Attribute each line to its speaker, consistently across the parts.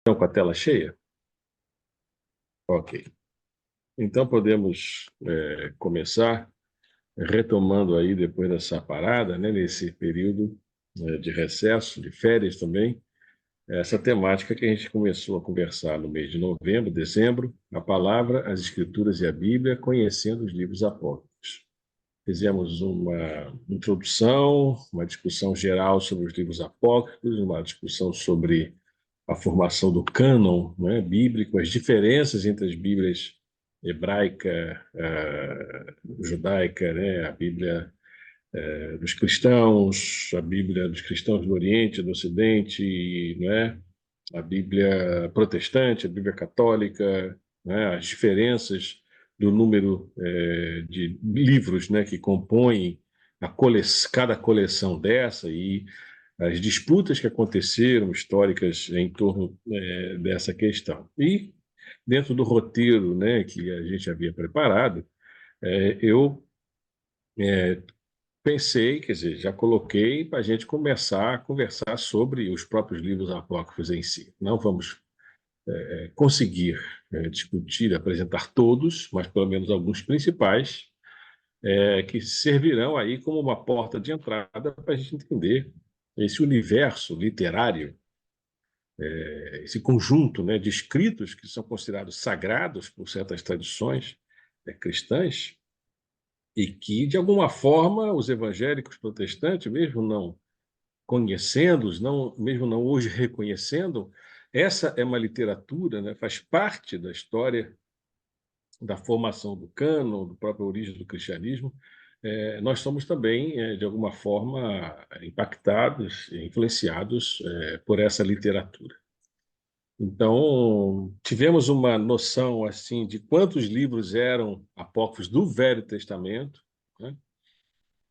Speaker 1: Estão com a tela cheia? Ok. Então podemos começar retomando aí depois dessa parada, né, nesse período de recesso, de férias também, essa temática que a gente começou a conversar no mês de novembro, dezembro, a palavra, as escrituras e a Bíblia, conhecendo os livros apócrifos. Fizemos uma introdução, uma discussão geral sobre os livros apócrifos, uma discussão sobre a formação do cânon, né, bíblico, as diferenças entre as Bíblias hebraica, judaica, né, a Bíblia dos cristãos, a Bíblia dos cristãos do Oriente, do Ocidente, né, a Bíblia protestante, a Bíblia católica, né, as diferenças do número de livros, né, que compõem cada coleção dessa e as disputas que aconteceram históricas em torno dessa questão. E dentro do roteiro, né, que a gente havia preparado, eu pensei, quer dizer, já coloquei para a gente começar a conversar sobre os próprios livros apócrifos em si. Não vamos conseguir discutir, apresentar todos, mas pelo menos alguns principais, que servirão aí como uma porta de entrada para a gente entender esse universo literário, esse conjunto, né, de escritos que são considerados sagrados por certas tradições cristãs e que, de alguma forma, os evangélicos protestantes, mesmo não conhecendo-os, mesmo não hoje reconhecendo, essa é uma literatura, né, faz parte da história da formação do cânon, da própria origem do cristianismo. Nós somos também, de alguma forma, impactados, influenciados por essa literatura. Então, tivemos uma noção assim de quantos livros eram apócrifos do Velho Testamento, né?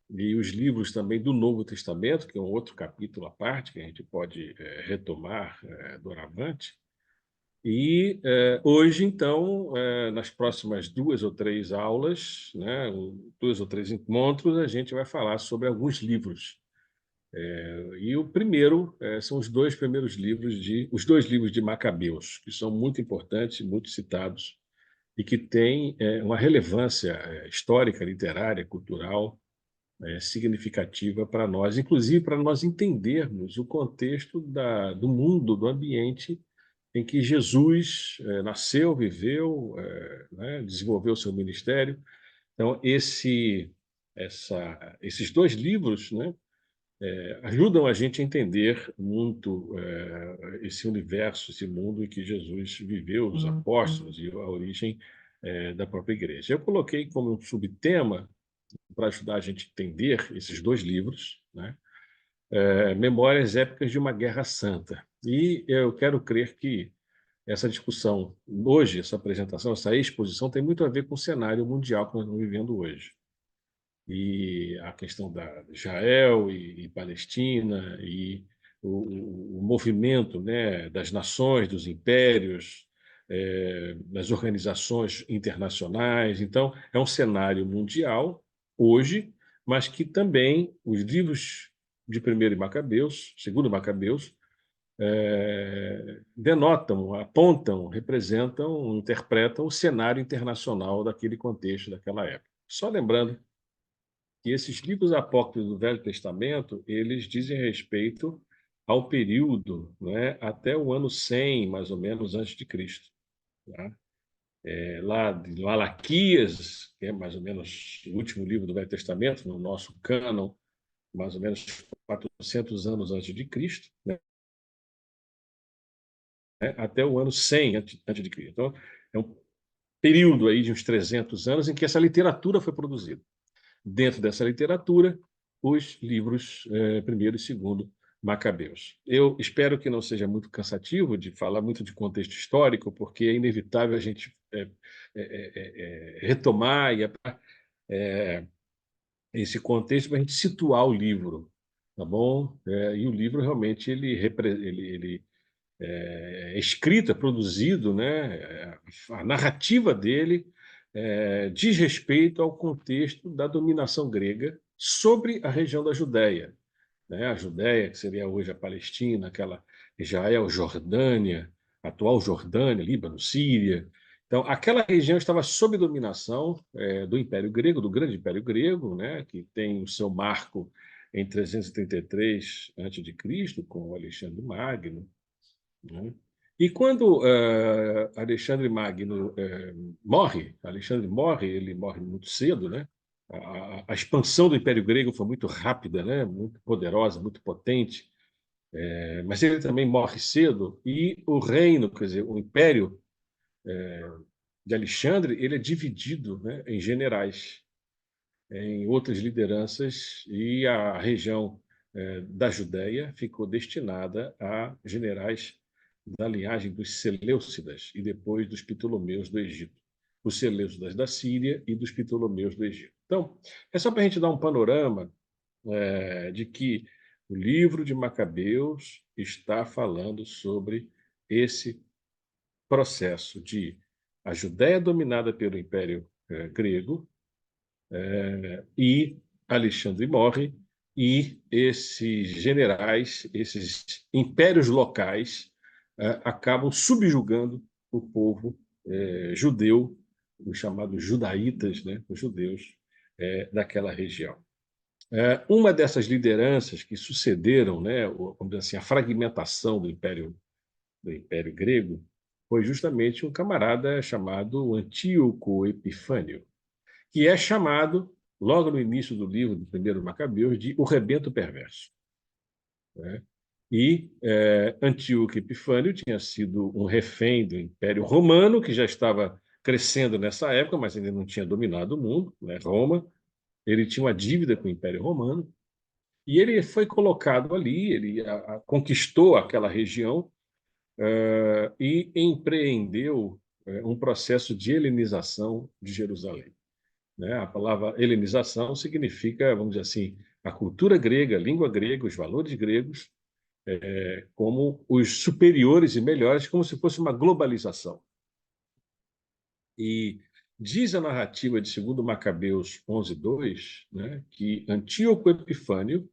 Speaker 1: E os livros também do Novo Testamento, que é um outro capítulo à parte que a gente pode retomar doravante. E hoje, então, nas próximas 2 ou 3 aulas, né, 2 ou 3 encontros, a gente vai falar sobre alguns livros. E o primeiro são os 2 livros de Macabeus, que são muito importantes, muito citados, e que têm uma relevância histórica, literária, cultural, significativa para nós, inclusive para nós entendermos o contexto do mundo, do ambiente em que Jesus nasceu, viveu, né, desenvolveu seu ministério. Então, esses 2 livros, né, ajudam a gente a entender muito esse universo, esse mundo em que Jesus viveu, os apóstolos e a origem da própria igreja. Eu coloquei como um subtema, para ajudar a gente a entender esses 2 livros, né, Memórias Épicas de uma Guerra Santa. E eu quero crer que essa discussão hoje, essa apresentação, essa exposição tem muito a ver com o cenário mundial que nós estamos vivendo hoje. E a questão da Israel e Palestina e o movimento, né, das nações, dos impérios, das organizações internacionais. Então, é um cenário mundial hoje, mas que também os livros de primeiro Macabeus, segundo Macabeus, denotam, apontam, representam, interpretam o cenário internacional daquele contexto, daquela época. Só lembrando que esses livros apócrifos do Velho Testamento, eles dizem respeito ao período, né, até o ano 100, mais ou menos, antes de Cristo. Tá? Lá de Malaquias, que é mais ou menos o último livro do Velho Testamento, no nosso cânon, mais ou menos 400 anos antes de Cristo, né, até o ano 100 antes de Cristo. Então, é um período aí de uns 300 anos em que essa literatura foi produzida. Dentro dessa literatura, os livros primeiro e segundo Macabeus. Eu espero que não seja muito cansativo de falar muito de contexto histórico, porque é inevitável a gente retomar esse contexto para a gente situar o livro, tá bom? E o livro realmente ele é escrito, é produzido, né? A narrativa dele diz respeito ao contexto da dominação grega sobre a região da Judéia, né? A Judéia, que seria hoje a Palestina, aquela Israel, Jordânia, atual Jordânia, Líbano, Síria. Então, aquela região estava sob dominação do Império Grego, do Grande Império Grego, né, que tem o seu marco em 333 a.C., com Alexandre Magno, né? E quando Alexandre Magno morre, ele morre muito cedo, né? A expansão do Império Grego foi muito rápida, né? Muito poderosa, muito potente, mas ele também morre cedo e o reino, quer dizer, o Império de Alexandre, ele é dividido, né, em generais, em outras lideranças, e a região da Judéia ficou destinada a generais da linhagem dos Seleucidas e depois dos Ptolomeus do Egito. Os Seleucidas da Síria e dos Ptolomeus do Egito. Então, é só para a gente dar um panorama de que o livro de Macabeus está falando sobre esse processo de a Judéia dominada pelo Império Grego, e Alexandre morre, e esses generais, esses impérios locais, acabam subjugando o povo judeu, os chamados judaítas, né, os judeus daquela região. Uma dessas lideranças que sucederam, né, vamos dizer assim, a fragmentação do Império Grego, foi justamente um camarada chamado Antíoco Epifânio, que é chamado, logo no início do livro do primeiro Macabeus, de o rebento perverso, né? E Antíoco Epifânio tinha sido um refém do Império Romano, que já estava crescendo nessa época, mas ainda não tinha dominado o mundo, né? Roma. Ele tinha uma dívida com o Império Romano, e ele foi colocado ali, ele conquistou aquela região e empreendeu um processo de helenização de Jerusalém, né? A palavra helenização significa, vamos dizer assim, a cultura grega, a língua grega, os valores gregos, como os superiores e melhores, como se fosse uma globalização. E diz a narrativa de 2 Macabeus 11:2, né, que Antíoco Epifânio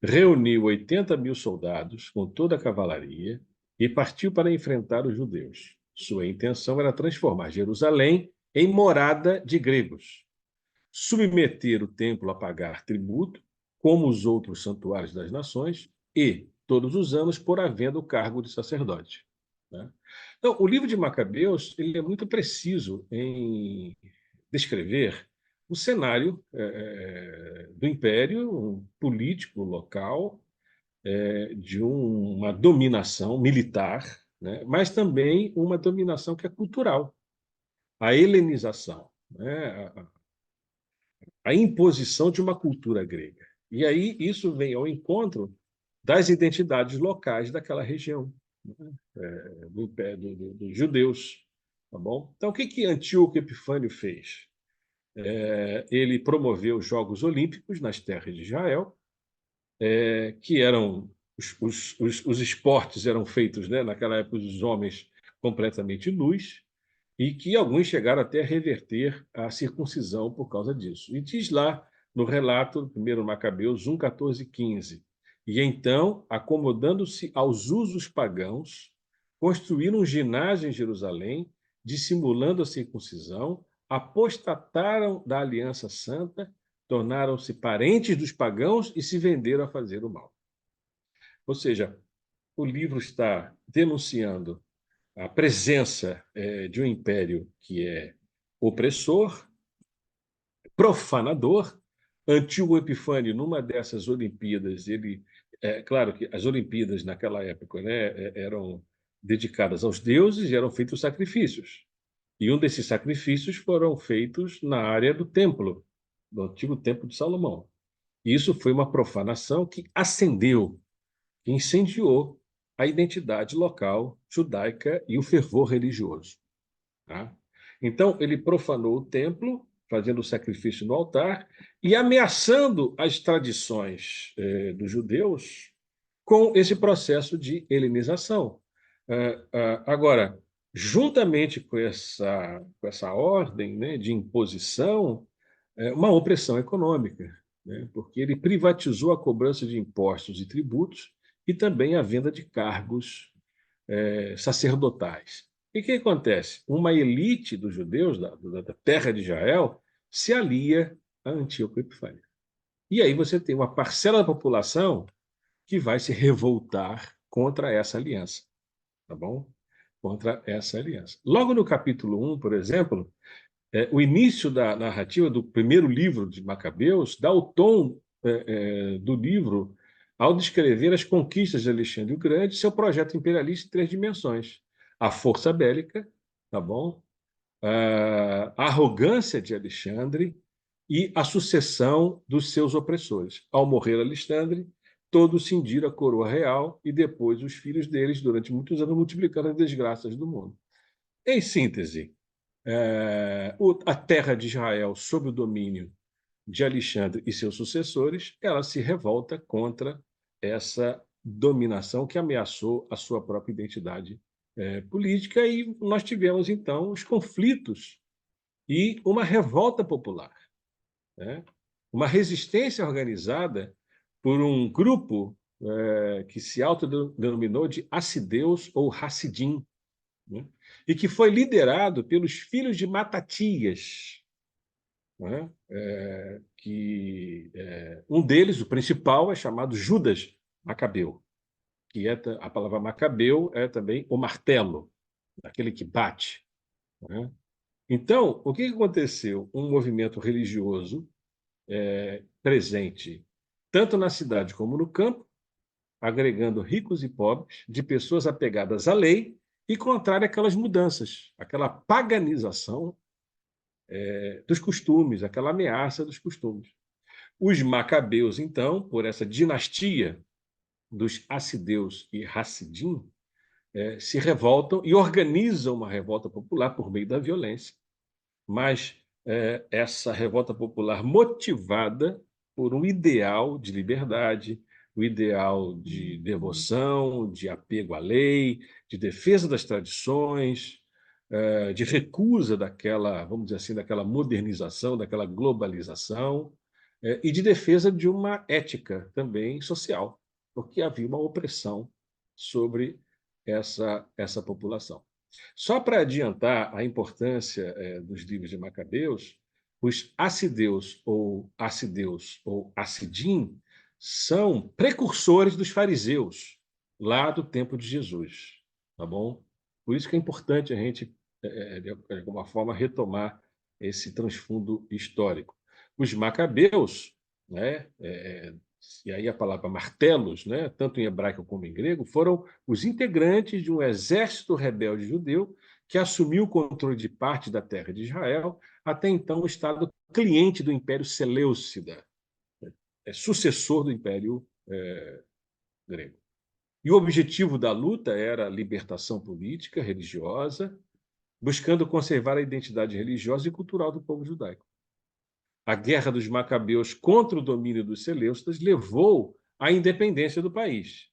Speaker 1: reuniu 80.000 soldados com toda a cavalaria e partiu para enfrentar os judeus. Sua intenção era transformar Jerusalém em morada de gregos, submeter o templo a pagar tributo, como os outros santuários das nações, e, todos os anos, pôr à venda o cargo de sacerdote, né? Então, o livro de Macabeus ele é muito preciso em descrever o cenário do império um político local, de uma dominação militar, né? Mas também uma dominação que é cultural, a helenização, né? A imposição de uma cultura grega. E aí isso vem ao encontro das identidades locais daquela região, né? Dos judeus. Tá bom? Então, o que Antíoco Epifânio fez? Ele promoveu os Jogos Olímpicos nas terras de Israel, que eram os esportes eram feitos, né, naquela época, os homens completamente nus, e que alguns chegaram até a reverter a circuncisão por causa disso. E diz lá no relato do 1 Macabeus 1, 14 e 15: e então, acomodando-se aos usos pagãos, construíram um ginásio em Jerusalém, dissimulando a circuncisão, apostataram da aliança santa, tornaram-se parentes dos pagãos e se venderam a fazer o mal. Ou seja, o livro está denunciando a presença de um império que é opressor, profanador. Antíoco Epifânio, numa dessas Olimpíadas, claro que as Olimpíadas naquela época, né, eram dedicadas aos deuses e eram feitos sacrifícios. E um desses sacrifícios foram feitos na área do templo, do antigo templo de Salomão. E isso foi uma profanação que acendeu, que incendiou a identidade local judaica e o fervor religioso, tá? Então, ele profanou o templo, fazendo o sacrifício no altar e ameaçando as tradições dos judeus com esse processo de helenização. Agora, juntamente com essa ordem, né, de imposição, uma opressão econômica, né, porque ele privatizou a cobrança de impostos e tributos e também a venda de cargos sacerdotais. E o que acontece? Uma elite dos judeus da terra de Israel se alia a Antíoco Epifânio. E aí você tem uma parcela da população que vai se revoltar contra essa aliança, tá bom? Contra essa aliança. Logo no capítulo 1, por exemplo, o início da narrativa do primeiro livro de Macabeus dá o tom do livro ao descrever as conquistas de Alexandre o Grande e seu projeto imperialista em 3 dimensões. A força bélica, tá bom? A arrogância de Alexandre e a sucessão dos seus opressores. Ao morrer Alexandre, todos cindiram a coroa real e depois os filhos deles, durante muitos anos, multiplicando as desgraças do mundo. Em síntese, a terra de Israel, sob o domínio de Alexandre e seus sucessores, ela se revolta contra essa dominação que ameaçou a sua própria identidade política, e nós tivemos, então, os conflitos e uma revolta popular, né? Uma resistência organizada por um grupo que se autodenominou de Hassideus ou Hassidim, né? E que foi liderado pelos filhos de Matatias, né? Um deles, o principal, é chamado Judas Macabeu, que a palavra Macabeu é também o martelo, aquele que bate, né? Então, o que aconteceu? Um movimento religioso presente tanto na cidade como no campo, agregando ricos e pobres, de pessoas apegadas à lei e contrária àquelas mudanças, aquela paganização dos costumes, aquela ameaça dos costumes. Os macabeus, então, por essa dinastia dos Hassideus e Hassidim, se revoltam e organizam uma revolta popular por meio da violência, mas essa revolta popular motivada por um ideal de liberdade, o ideal de devoção, de apego à lei, de defesa das tradições, de recusa daquela, vamos dizer assim, daquela modernização, daquela globalização, e de defesa de uma ética também social, porque havia uma opressão sobre essa população. Só para adiantar a importância dos livros de Macabeus, os Hassideus ou Hassidim são precursores dos fariseus, lá do tempo de Jesus, tá bom? Por isso que é importante a gente, de alguma forma, retomar esse transfundo histórico. Os Macabeus, né, e aí a palavra martelos, né, tanto em hebraico como em grego, foram os integrantes de um exército rebelde judeu que assumiu o controle de parte da terra de Israel, até então o estado cliente do Império Seleucida, sucessor do Império grego. E o objetivo da luta era a libertação política, religiosa, buscando conservar a identidade religiosa e cultural do povo judaico. A guerra dos Macabeus contra o domínio dos Seleucidas levou à independência do país,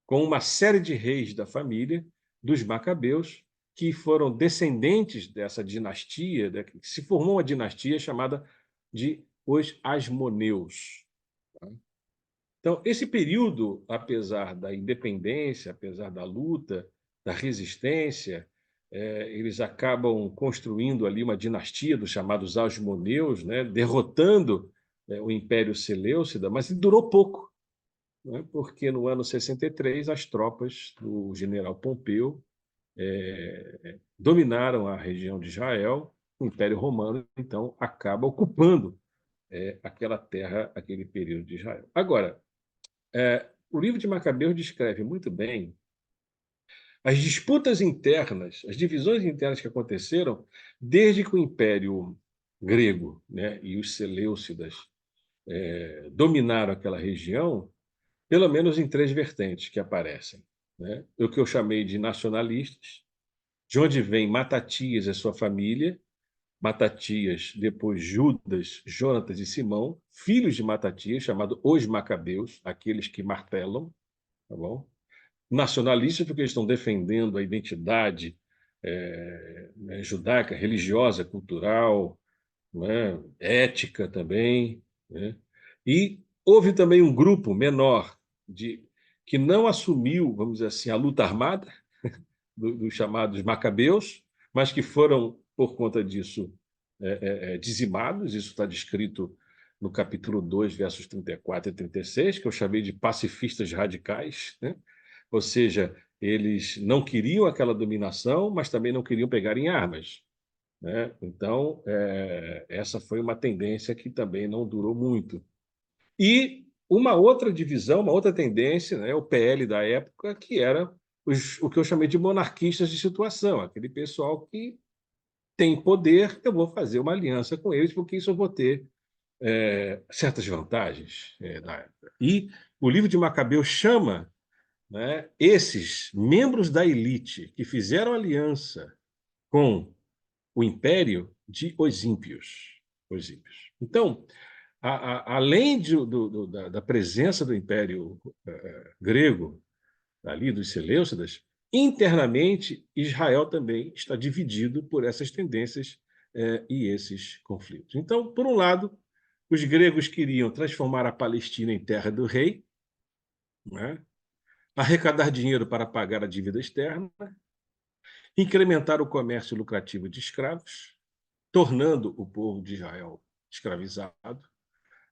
Speaker 1: com uma série de reis da família dos Macabeus que foram descendentes dessa dinastia, que se formou uma dinastia chamada de os Asmoneus. Então, esse período, apesar da independência, apesar da luta, da resistência, eles acabam construindo ali uma dinastia dos chamados Asmoneus, né, derrotando o Império Seleucida, mas durou pouco, né, porque no ano 63 as tropas do general Pompeu dominaram a região de Israel, o Império Romano, então, acaba ocupando aquela terra, aquele período de Israel. Agora, o livro de Macabeus descreve muito bem as disputas internas, as divisões internas que aconteceram desde que o Império Grego, né, e os Seleucidas dominaram aquela região, pelo menos em 3 vertentes que aparecem, né? O que eu chamei de nacionalistas, de onde vem Matatias e sua família, Matatias, depois Judas, Jonatas e Simão, filhos de Matatias, chamado os Macabeus, aqueles que martelam, tá bom? Nacionalistas, porque eles estão defendendo a identidade judaica, religiosa, cultural, né, ética também, né? E houve também um grupo menor que não assumiu, vamos dizer assim, a luta armada, dos chamados macabeus, mas que foram, por conta disso, dizimados. Isso está descrito no capítulo 2, versos 34 e 36, que eu chamei de pacifistas radicais, né? Ou seja, eles não queriam aquela dominação, mas também não queriam pegar em armas, né? Então, essa foi uma tendência que também não durou muito. E uma outra divisão, uma outra tendência, né, o PL da época, que era o que eu chamei de monarquistas de situação, aquele pessoal que tem poder, eu vou fazer uma aliança com eles, porque isso eu vou ter certas vantagens na época. E o livro de Macabeu chama, né, esses membros da elite que fizeram aliança com o império de os ímpios. Os ímpios. Então, além da presença do Império grego, ali dos Seleucidas, internamente Israel também está dividido por essas tendências e esses conflitos. Então, por um lado, os gregos queriam transformar a Palestina em terra do rei, né? Arrecadar dinheiro para pagar a dívida externa, incrementar o comércio lucrativo de escravos, tornando o povo de Israel escravizado,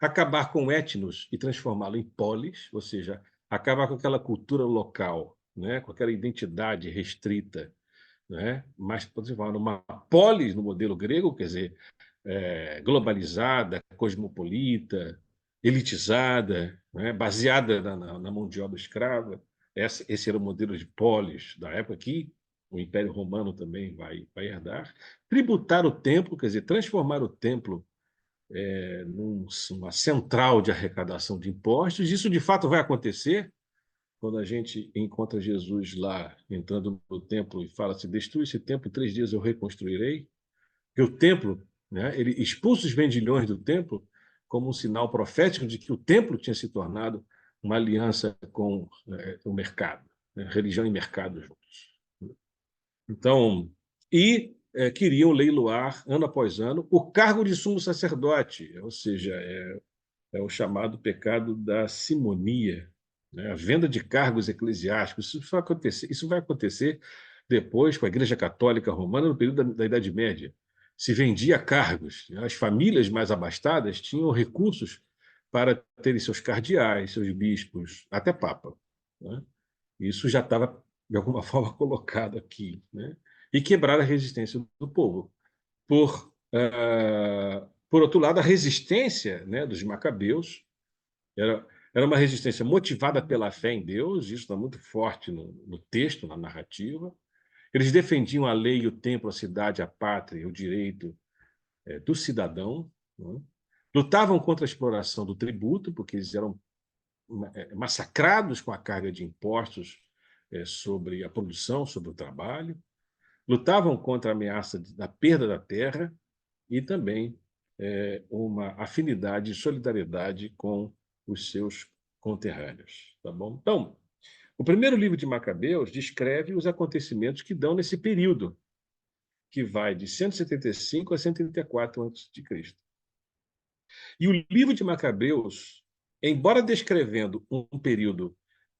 Speaker 1: acabar com etnos e transformá-lo em polis, ou seja, acabar com aquela cultura local, né, com aquela identidade restrita, né, mas transformar numa polis no modelo grego, quer dizer, globalizada, cosmopolita, elitizada, né, baseada na mão de obra escrava. Esse era o modelo de polis da época que o Império Romano também vai herdar. Tributar o templo, quer dizer, transformar o templo numa central de arrecadação de impostos. Isso, de fato, vai acontecer quando a gente encontra Jesus lá, entrando no templo e fala assim, destrua esse templo, em 3 dias eu reconstruirei. E o templo, né, ele expulsa os vendilhões do templo como um sinal profético de que o templo tinha se tornado uma aliança com o mercado, né, religião e mercado juntos. Então, queriam leiloar, ano após ano, o cargo de sumo sacerdote, ou seja, o chamado pecado da simonia, né? A venda de cargos eclesiásticos. Isso vai acontecer depois com a Igreja Católica Romana no período da Idade Média. Se vendia cargos, né? As famílias mais abastadas tinham recursos para terem seus cardeais, seus bispos, até papa, né? Isso já estava, de alguma forma, colocado aqui, né? E quebrar a resistência do povo. Por outro lado, a resistência, né, dos macabeus era uma resistência motivada pela fé em Deus, isso está muito forte no texto, na narrativa. Eles defendiam a lei, o templo, a cidade, a pátria, o direito do cidadão, né? Lutavam contra a exploração do tributo, porque eles eram massacrados com a carga de impostos sobre a produção, sobre o trabalho. Lutavam contra a ameaça da perda da terra e também uma afinidade e solidariedade com os seus conterrâneos. Tá bom? Então, o primeiro livro de Macabeus descreve os acontecimentos que dão nesse período, que vai de 175 a 134 a.C. E o livro de Macabeus, embora descrevendo um período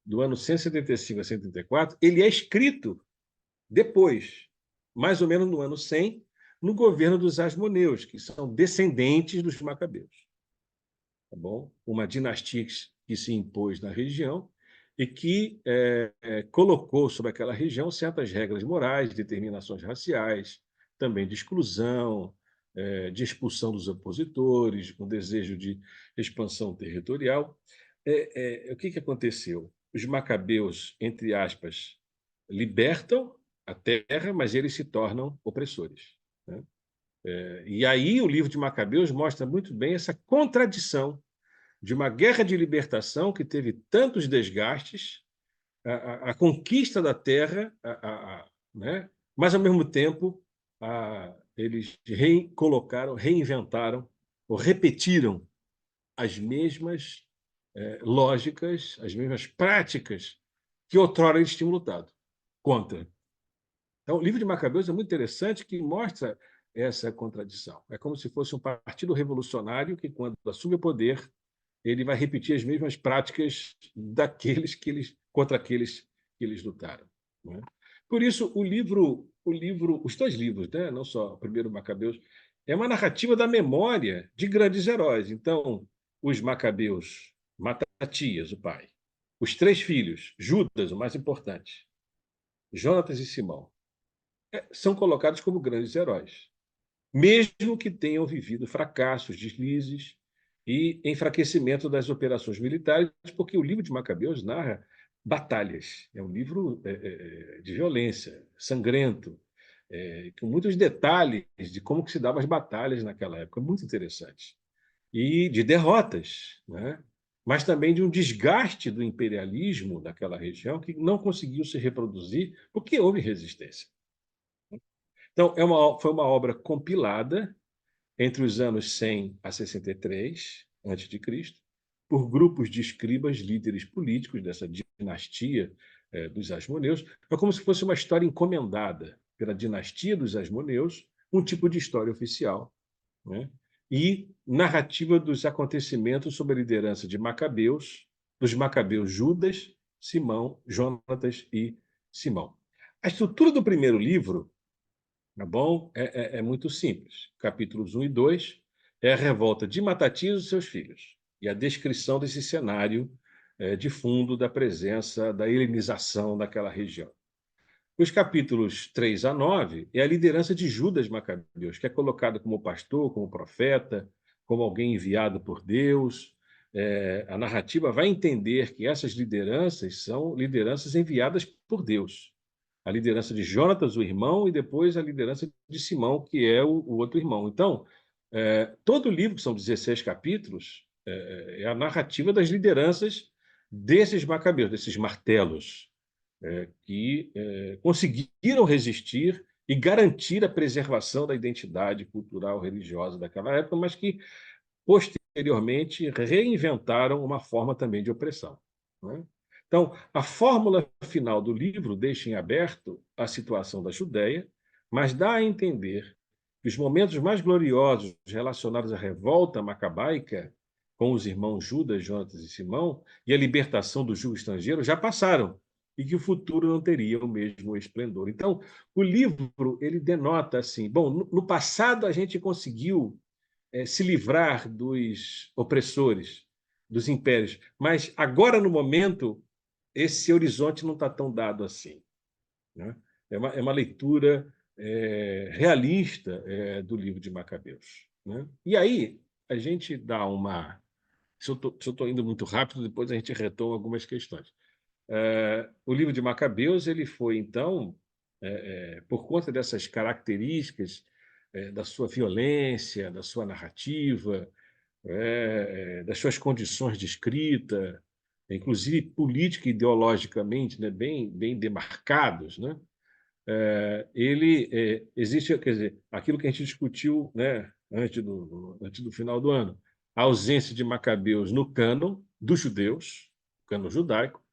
Speaker 1: do ano 175 a 134, ele é escrito depois, mais ou menos no ano 100, no governo dos Asmoneus, que são descendentes dos Macabeus. Tá bom? Uma dinastia que se impôs na região e que colocou sobre aquela região certas regras morais, determinações raciais, também de exclusão, de expulsão dos opositores, com desejo de expansão territorial. O que aconteceu? Os macabeus, entre aspas, libertam a terra, mas eles se tornam opressores, né? E aí o livro de Macabeus mostra muito bem essa contradição de uma guerra de libertação que teve tantos desgastes, a conquista da terra, né? Mas, ao mesmo tempo, eles recolocaram, reinventaram ou repetiram as mesmas lógicas, as mesmas práticas que outrora eles tinham lutado contra. Então, o livro de Macabeus é muito interessante, que mostra essa contradição. É como se fosse um partido revolucionário que, quando assume o poder, ele vai repetir as mesmas práticas contra aqueles que eles lutaram, né? Por isso, os dois livros, né? Não só o primeiro Macabeus, é uma narrativa da memória de grandes heróis. Então, os Macabeus, Matatias, o pai, os três filhos, Judas, o mais importante, Jonatas e Simão, são colocados como grandes heróis, mesmo que tenham vivido fracassos, deslizes e enfraquecimento das operações militares, porque o livro de Macabeus narra batalhas. É um livro de violência, sangrento, com muitos detalhes de como que se davam as batalhas naquela época, muito interessante. E de derrotas, né? Mas também de um desgaste do imperialismo daquela região que não conseguiu se reproduzir porque houve resistência. Então, foi uma obra compilada entre os anos 100 a 63 a.C., por grupos de escribas, líderes políticos dessa dinastia dos Asmoneus. É como se fosse uma história encomendada pela dinastia dos Asmoneus, um tipo de história oficial, né? E narrativa dos acontecimentos sob a liderança de Macabeus, dos Macabeus Judas, Simão, Jonatas e Simão. A estrutura do primeiro livro, tá bom? É muito simples. Capítulos 1 e 2 é a revolta de Matatias e seus filhos e a descrição desse cenário de fundo da presença da helenização daquela região. Os capítulos 3 a 9 é a liderança de Judas Macabeus, que é colocado como pastor, como profeta, como alguém enviado por Deus. A narrativa vai entender que essas lideranças são lideranças enviadas por Deus. A liderança de Jonatas, o irmão, e depois a liderança de Simão, que é o outro irmão. Então, todo o livro, que são 16 capítulos, é a narrativa das lideranças desses macabeus, desses martelos, que conseguiram resistir e garantir a preservação da identidade cultural religiosa daquela época, mas que posteriormente reinventaram uma forma também de opressão, né? Então, a fórmula final do livro deixa em aberto a situação da Judéia, mas dá a entender que os momentos mais gloriosos relacionados à revolta macabaica com os irmãos Judas, Jonatas e Simão e a libertação do jugo estrangeiro já passaram e que o futuro não teria o mesmo esplendor. Então, o livro ele denota assim, bom, no passado a gente conseguiu se livrar dos opressores, dos impérios. Mas agora, no momento, esse horizonte não está tão dado assim, né? É uma leitura realista do livro de Macabeus, né? E aí, a gente dá uma. Se eu estou indo muito rápido, depois a gente retoma algumas questões. O livro de Macabeus ele foi, então, por conta dessas características da sua violência, da sua narrativa, das suas condições de escrita, inclusive política e ideologicamente, né, bem demarcados, né? Existe, quer dizer, aquilo que a gente discutiu, né, antes do final do ano, a ausência de Macabeus no cânon dos judeus, cânon judaico,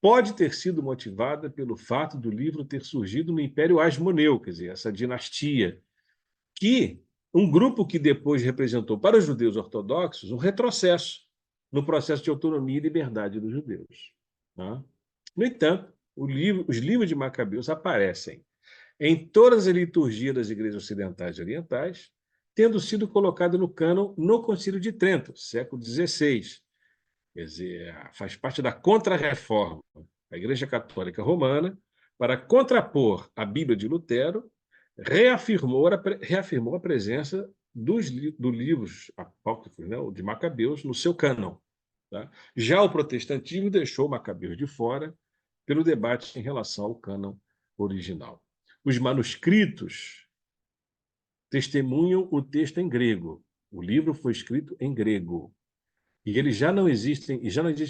Speaker 1: pode ter sido motivada pelo fato do livro ter surgido no Império Asmoneu, quer dizer, essa dinastia que um grupo que depois representou para os judeus ortodoxos um retrocesso no processo de autonomia e liberdade dos judeus, tá? No entanto, os livros de Macabeus aparecem em todas as liturgias das igrejas ocidentais e orientais, tendo sido colocado no cânon no Concílio de Trento, século XVI. Quer dizer, faz parte da Contra-Reforma, a Igreja Católica Romana, para contrapor a Bíblia de Lutero, reafirmou a presença dos livros apócrifos, né, de Macabeus, no seu cânon. Tá? Já o protestantismo deixou Macabeus de fora pelo debate em relação ao cânon original. Os manuscritos testemunham o texto em grego. O livro foi escrito em grego. E eles já não existem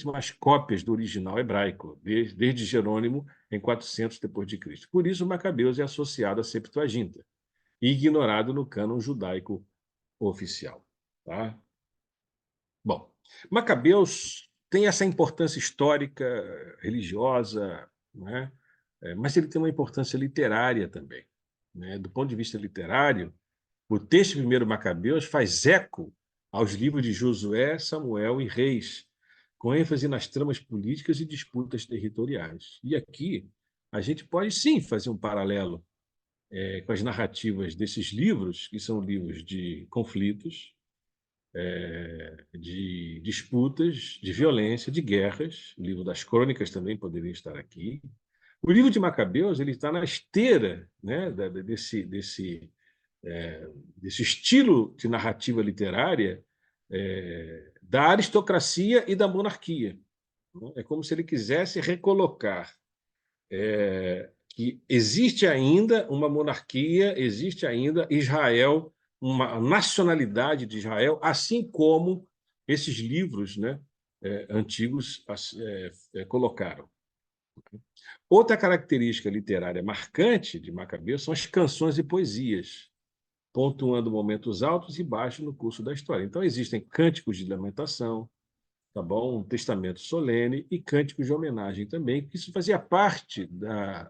Speaker 1: mais cópias do original hebraico, desde Jerônimo, em 400 depois de Cristo. Por isso, Macabeus é associado à Septuaginta e ignorado no cânon judaico oficial. Tá? Bom, Macabeus tem essa importância histórica, religiosa, né? Mas ele tem uma importância literária também, né? Do ponto de vista literário, o texto de primeiro Macabeus faz eco aos livros de Josué, Samuel e Reis, com ênfase nas tramas políticas e disputas territoriais. E aqui a gente pode sim fazer um paralelo com as narrativas desses livros, que são livros de conflitos, de disputas, de violência, de guerras. O livro das Crônicas também poderia estar aqui. O livro de Macabeus ele está na esteira, né, desse estilo de narrativa literária da aristocracia e da monarquia. É como se ele quisesse recolocar que existe ainda uma monarquia, existe ainda Israel, uma nacionalidade de Israel, assim como esses livros, né, antigos colocaram. Outra característica literária marcante de Macabeus são as canções e poesias, pontuando momentos altos e baixos no curso da história. Então, existem cânticos de lamentação, tá bom? Um testamento solene e cânticos de homenagem também, porque isso fazia parte da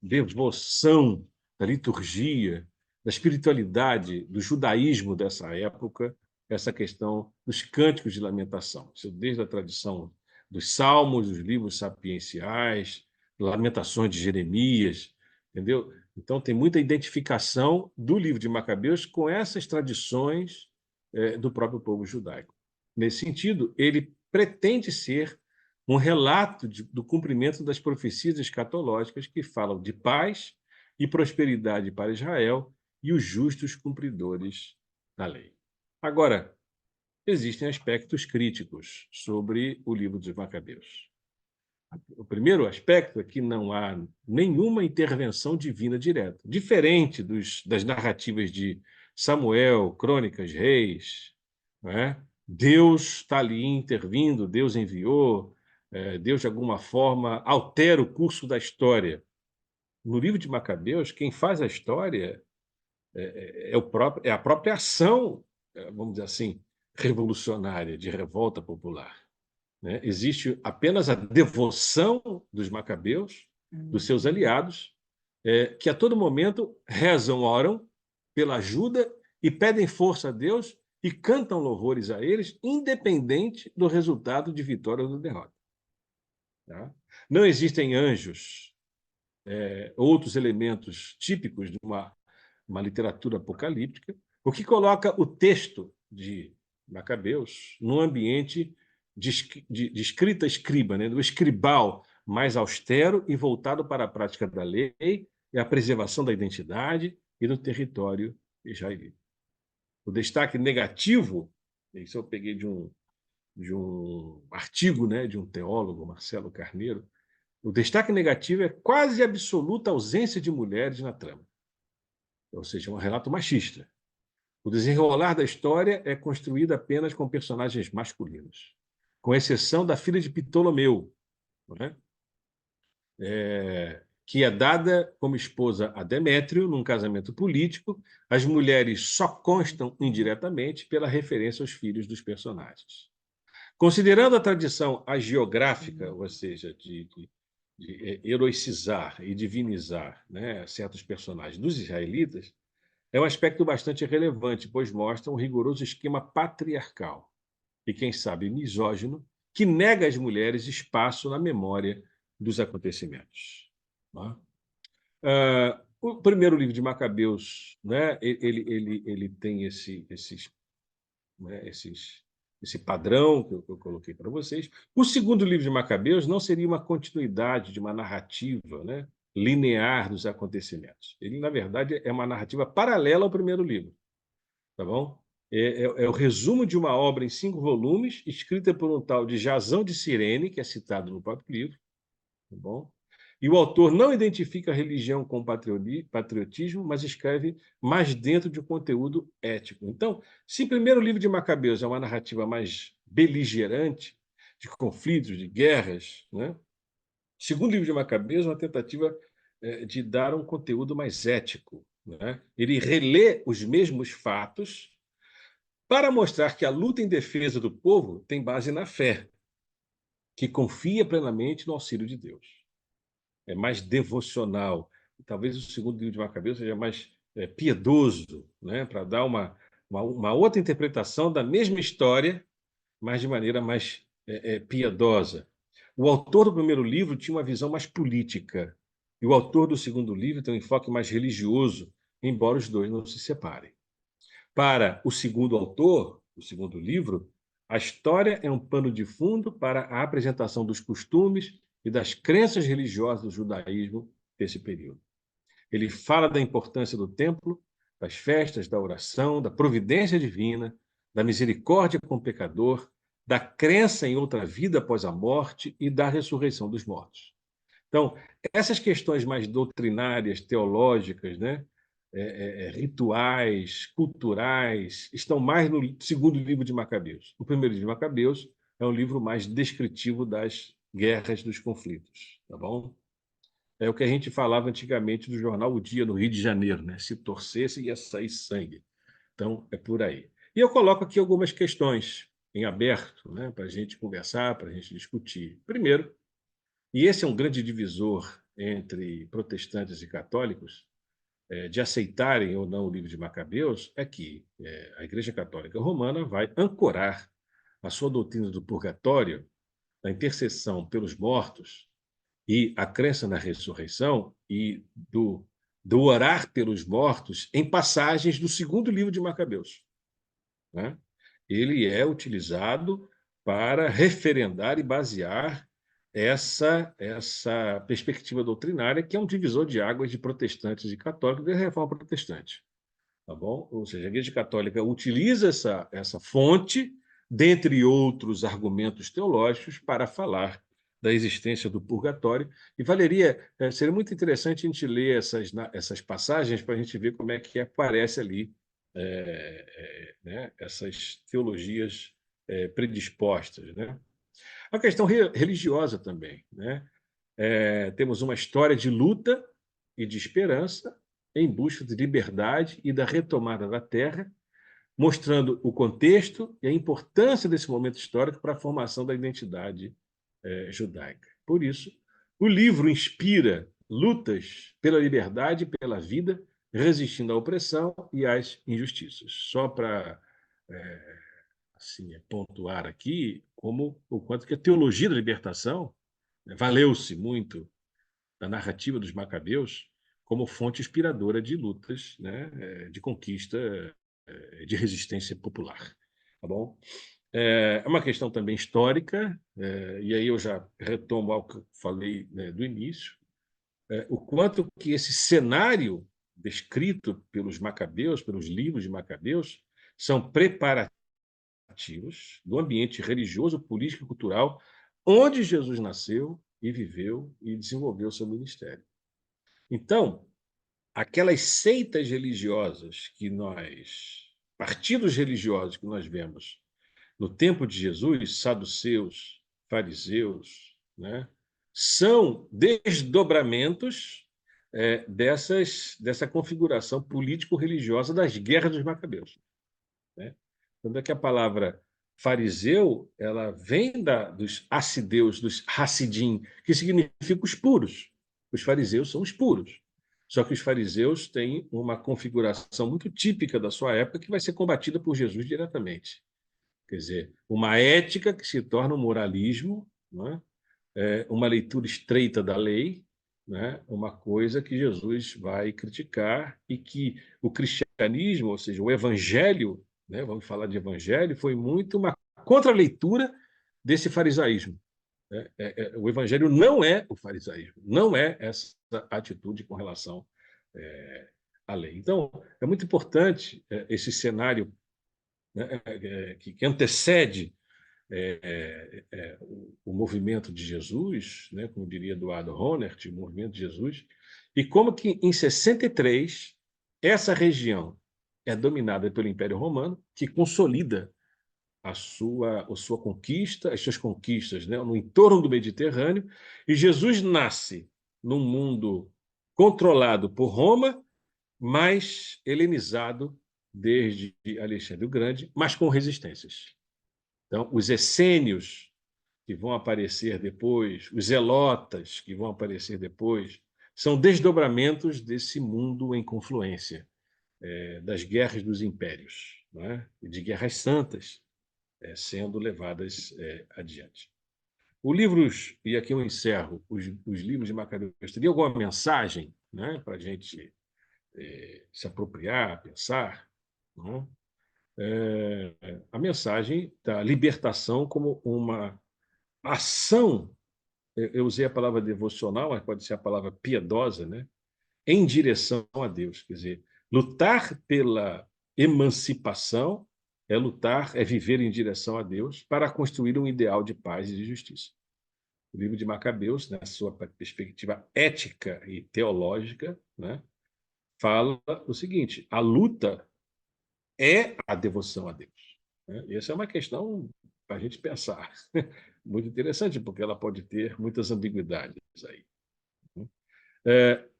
Speaker 1: devoção, da liturgia, da espiritualidade, do judaísmo dessa época, essa questão dos cânticos de lamentação. Isso desde a tradição dos salmos, dos livros sapienciais, lamentações de Jeremias, entendeu? Então, tem muita identificação do livro de Macabeus com essas tradições do próprio povo judaico. Nesse sentido, ele pretende ser um relato do cumprimento das profecias escatológicas que falam de paz e prosperidade para Israel e os justos cumpridores da lei. Agora, existem aspectos críticos sobre o livro dos Macabeus. O primeiro aspecto é que não há nenhuma intervenção divina direta, diferente das narrativas de Samuel, Crônicas, Reis, não é? Deus está ali intervindo, Deus enviou, Deus, de alguma forma, altera o curso da história. No livro de Macabeus, quem faz a história é a própria ação, vamos dizer assim, revolucionária, de revolta popular. Né? Existe apenas a devoção dos macabeus, dos seus aliados, que a todo momento rezam, oram pela ajuda e pedem força a Deus e cantam louvores a eles, independente do resultado de vitória ou de derrota. Tá? Não existem anjos, outros elementos típicos de uma literatura apocalíptica, o que coloca o texto de Macabeus num ambiente de escrita escriba, né? Do escribal mais austero e voltado para a prática da lei e a preservação da identidade e do território israelita. O destaque negativo, isso eu peguei de um artigo, né, de um teólogo, Marcelo Carneiro, o destaque negativo é quase absoluta ausência de mulheres na trama, ou seja, um relato machista. O desenrolar da história é construído apenas com personagens masculinos, com exceção da filha de Ptolomeu, não é? Que é dada como esposa a Demétrio num casamento político. As mulheres só constam indiretamente pela referência aos filhos dos personagens. Considerando a tradição hagiográfica, ou seja, de heroicizar e divinizar, né, certos personagens dos israelitas, é um aspecto bastante relevante, pois mostra um rigoroso esquema patriarcal e, quem sabe, misógino, que nega às mulheres espaço na memória dos acontecimentos. Né? O primeiro livro de Macabeus, né, ele tem esse padrão que eu coloquei para vocês. O segundo livro de Macabeus não seria uma continuidade de uma narrativa, né, linear dos acontecimentos. Ele, na verdade, é uma narrativa paralela ao primeiro livro. Tá bom? É o resumo de uma obra em 5 volumes, escrita por um tal de Jasão de Cirene, que é citado no próprio livro. Tá bom? E o autor não identifica a religião com patriotismo, mas escreve mais dentro de um conteúdo ético. Então, se o primeiro livro de Macabeus é uma narrativa mais beligerante, de conflitos, de guerras, né? O segundo livro de Macabeus é uma tentativa de dar um conteúdo mais ético. Né? Ele relê os mesmos fatos para mostrar que a luta em defesa do povo tem base na fé, que confia plenamente no auxílio de Deus. É mais devocional. Talvez o segundo livro de Macabeus seja mais piedoso, né? Para dar uma outra interpretação da mesma história, mas de maneira mais piedosa. O autor do primeiro livro tinha uma visão mais política, E o autor do segundo livro tem um enfoque mais religioso, embora os dois não se separem. Para o segundo autor, o segundo livro, a história é um pano de fundo para a apresentação dos costumes e das crenças religiosas do judaísmo desse período. Ele fala da importância do templo, das festas, da oração, da providência divina, da misericórdia com o pecador, da crença em outra vida após a morte e da ressurreição dos mortos. Então, essas questões mais doutrinárias, teológicas, né, rituais, culturais, estão mais no segundo livro de Macabeus. O primeiro livro de Macabeus é um livro mais descritivo das guerras, dos conflitos, tá bom? É o que a gente falava antigamente do jornal O Dia, no Rio de Janeiro, né? Se torcesse, ia sair sangue. Então, é por aí. E eu coloco aqui algumas questões em aberto, né, para a gente conversar, para a gente discutir. Primeiro, e esse é um grande divisor entre protestantes e católicos, de aceitarem ou não o livro de Macabeus, é que a Igreja Católica Romana vai ancorar a sua doutrina do purgatório, da intercessão pelos mortos e a crença na ressurreição e do orar pelos mortos em passagens do segundo livro de Macabeus, né? Ele é utilizado para referendar e basear essa perspectiva doutrinária, que é um divisor de águas de protestantes e católicos da Reforma Protestante. Tá bom? Ou seja, a Igreja Católica utiliza essa fonte, dentre outros argumentos teológicos, para falar da existência do purgatório. E seria muito interessante a gente ler essas passagens para a gente ver como é que aparece ali né, essas teologias predispostas, né? A questão religiosa também, né? Temos uma história de luta e de esperança em busca de liberdade e da retomada da terra, mostrando o contexto e a importância desse momento histórico para a formação da identidade judaica. Por isso, o livro inspira lutas pela liberdade e pela vida, resistindo à opressão e às injustiças. Só para assim, pontuar aqui como o quanto que a teologia da libertação, né, valeu-se muito da narrativa dos Macabeus como fonte inspiradora de lutas, né, de conquista, de resistência popular. Tá bom? É uma questão também histórica, e aí eu já retomo ao que eu falei, né, do início, o quanto que esse cenário descrito pelos Macabeus, pelos livros de Macabeus, são preparativos do ambiente religioso, político e cultural onde Jesus nasceu e viveu e desenvolveu seu ministério. Então, aquelas seitas religiosas partidos religiosos que nós vemos no tempo de Jesus, saduceus, fariseus, né, são desdobramentos dessa configuração político-religiosa das guerras dos Macabeus, né? Tanto é que a palavra fariseu ela vem dos assideus, dos hassidim, que significa os puros. Os fariseus são os puros. Só que os fariseus têm uma configuração muito típica da sua época que vai ser combatida por Jesus diretamente. Quer dizer, uma ética que se torna um moralismo, não é? Uma leitura estreita da lei, né? Uma coisa que Jesus vai criticar e que o cristianismo, ou seja, o evangelho, né? Vamos falar de evangelho, foi muito uma contraleitura desse farisaísmo, né? O evangelho não é o farisaísmo, não é essa atitude com relação à lei. Então, é muito importante esse cenário, né, que antecede o movimento de Jesus, né, como diria Eduardo Honert, o movimento de Jesus, e como que em 63 essa região é dominada pelo Império Romano, que consolida a sua conquista, as suas conquistas, né, no entorno do Mediterrâneo, e Jesus nasce num mundo controlado por Roma, mas helenizado desde Alexandre o Grande, mas com resistências. Então, os essênios, que vão aparecer depois, os zelotas, que vão aparecer depois, são desdobramentos desse mundo em confluência, das guerras dos impérios, não é? E de guerras santas sendo levadas adiante. O livros, e aqui eu encerro, os livros de Macabeus, teria alguma mensagem, né, para a gente se apropriar, pensar? Né? A mensagem da libertação como uma ação, eu usei a palavra devocional, mas pode ser a palavra piedosa, né? Em direção a Deus. Quer dizer, lutar pela emancipação é lutar, é viver em direção a Deus para construir um ideal de paz e de justiça. O livro de Macabeus, na sua perspectiva ética e teológica, né, fala o seguinte: a luta é a devoção a Deus. Né? E essa é uma questão para a gente pensar. Muito interessante, porque ela pode ter muitas ambiguidades aí.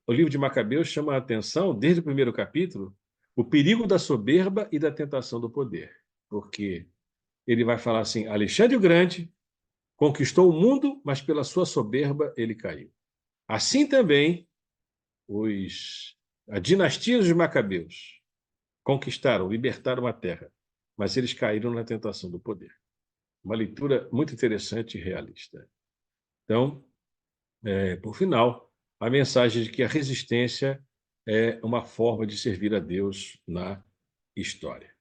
Speaker 1: O livro de Macabeus chama a atenção, desde o primeiro capítulo, o perigo da soberba e da tentação do poder. Porque ele vai falar assim: Alexandre o Grande conquistou o mundo, mas pela sua soberba ele caiu. Assim também, a dinastia dos Macabeus conquistaram, libertaram a terra, mas eles caíram na tentação do poder. Uma leitura muito interessante e realista. Então, por final, a mensagem de que a resistência é uma forma de servir a Deus na história.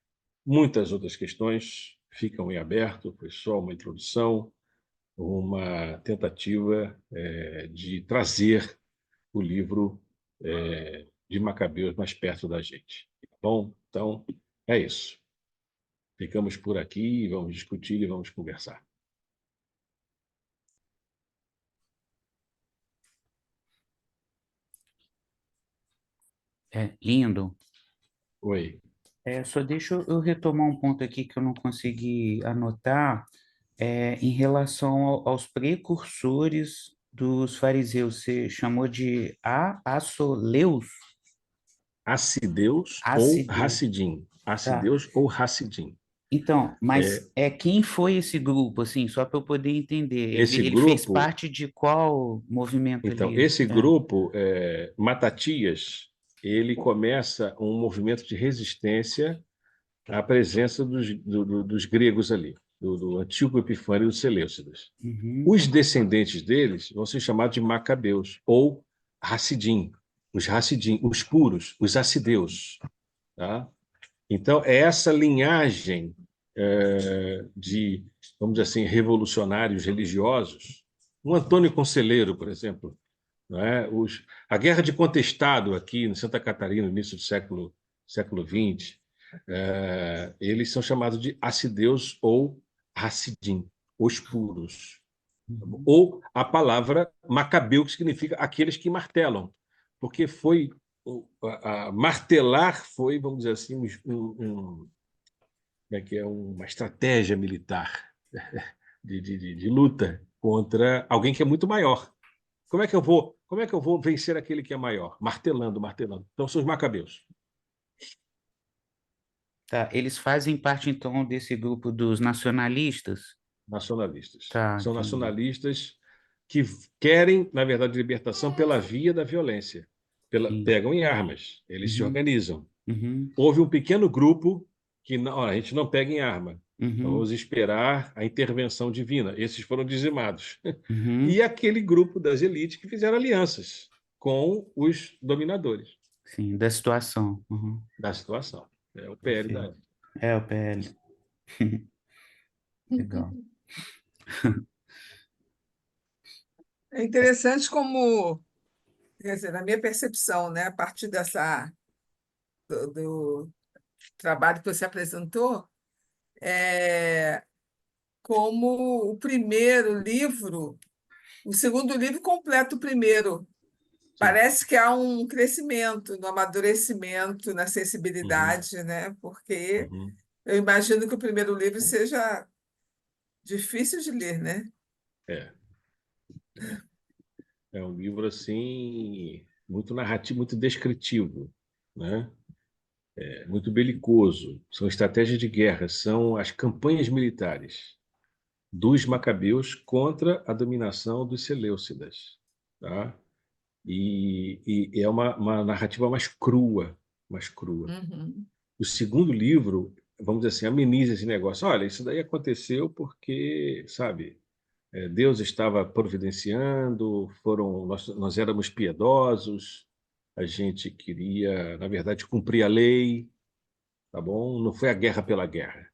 Speaker 1: Muitas outras questões ficam em aberto, foi só uma introdução, uma tentativa de trazer o livro de Macabeus mais perto da gente. Tá bom? Então, é isso. Ficamos por aqui, vamos discutir e vamos conversar.
Speaker 2: É lindo.
Speaker 1: Oi.
Speaker 2: Só deixa eu retomar um ponto aqui que eu não consegui anotar, em relação aos precursores dos fariseus. Você chamou de assoleus?
Speaker 1: Acideus ou
Speaker 2: Acideus.
Speaker 1: Hassidim.
Speaker 2: Tá.
Speaker 1: Acideus ou Hassidim.
Speaker 2: Então, mas
Speaker 1: É,
Speaker 2: quem foi esse grupo, assim, só para eu poder entender? Ele,
Speaker 1: esse
Speaker 2: ele fez
Speaker 1: grupo,
Speaker 2: parte de qual movimento
Speaker 1: então,
Speaker 2: ali?
Speaker 1: esse grupo, Matatias, ele começa um movimento de resistência à presença dos gregos ali, do Antíoco Epifânio e dos Seleucidas.
Speaker 2: Uhum,
Speaker 1: Os descendentes deles vão ser chamados de Macabeus ou Hassidim, os puros, os acideus. Tá? Então, é essa linhagem de, vamos dizer assim, revolucionários religiosos. Um Antônio Conselheiro, por exemplo, não é? A Guerra de Contestado aqui em Santa Catarina, no início do século XX, eles são chamados de acideus ou hassidim, os puros.
Speaker 2: uhum.
Speaker 1: Ou a palavra macabeu, que significa aqueles que martelam, porque foi martelar foi, vamos dizer assim, como é que é, uma estratégia militar de luta contra alguém que é muito maior. Como é que eu vou vencer aquele que é maior? Martelando, martelando. Então são os macabeus,
Speaker 2: Tá, eles fazem parte, então, desse grupo dos nacionalistas?
Speaker 1: nacionalistas.
Speaker 2: Tá,
Speaker 1: São
Speaker 2: entendi.
Speaker 1: nacionalistas que querem, na verdade, libertação pela via da violência.
Speaker 2: Sim.
Speaker 1: Pegam em armas, eles se
Speaker 2: Uhum,
Speaker 1: organizam.
Speaker 2: uhum,
Speaker 1: Houve um pequeno grupo que não, ó, a gente não pega em arma.
Speaker 2: uhum,
Speaker 1: Vamos esperar a intervenção divina. Esses foram dizimados. E
Speaker 2: uhum.
Speaker 1: aquele grupo das elites que fizeram alianças com os dominadores
Speaker 2: Sim, da situação. Uhum,
Speaker 1: da situação. É o PL da
Speaker 2: perfeito.
Speaker 1: época.
Speaker 2: É o PL. Legal.
Speaker 3: É interessante como, quer dizer, na minha percepção, né, a partir do trabalho que você apresentou, é como o primeiro livro, o segundo livro completa o primeiro.
Speaker 1: Sim.
Speaker 3: Parece que há um crescimento no amadurecimento, na
Speaker 1: Uhum,
Speaker 3: sensibilidade, né? Porque
Speaker 1: uhum.
Speaker 3: eu imagino que o primeiro livro seja difícil de ler, né?
Speaker 1: É, é um livro assim muito narrativo, muito descritivo, né? Muito belicoso. São estratégias de guerra, são as campanhas militares dos macabeus contra a dominação dos seleucidas, tá? E é uma narrativa mais crua, mais crua.
Speaker 3: Uhum.
Speaker 1: O segundo livro, vamos dizer assim, ameniza esse negócio. Olha, isso daí aconteceu porque, sabe, Deus estava providenciando, nós éramos piedosos, a gente queria, na verdade, cumprir a lei, tá bom? Não foi a guerra pela guerra.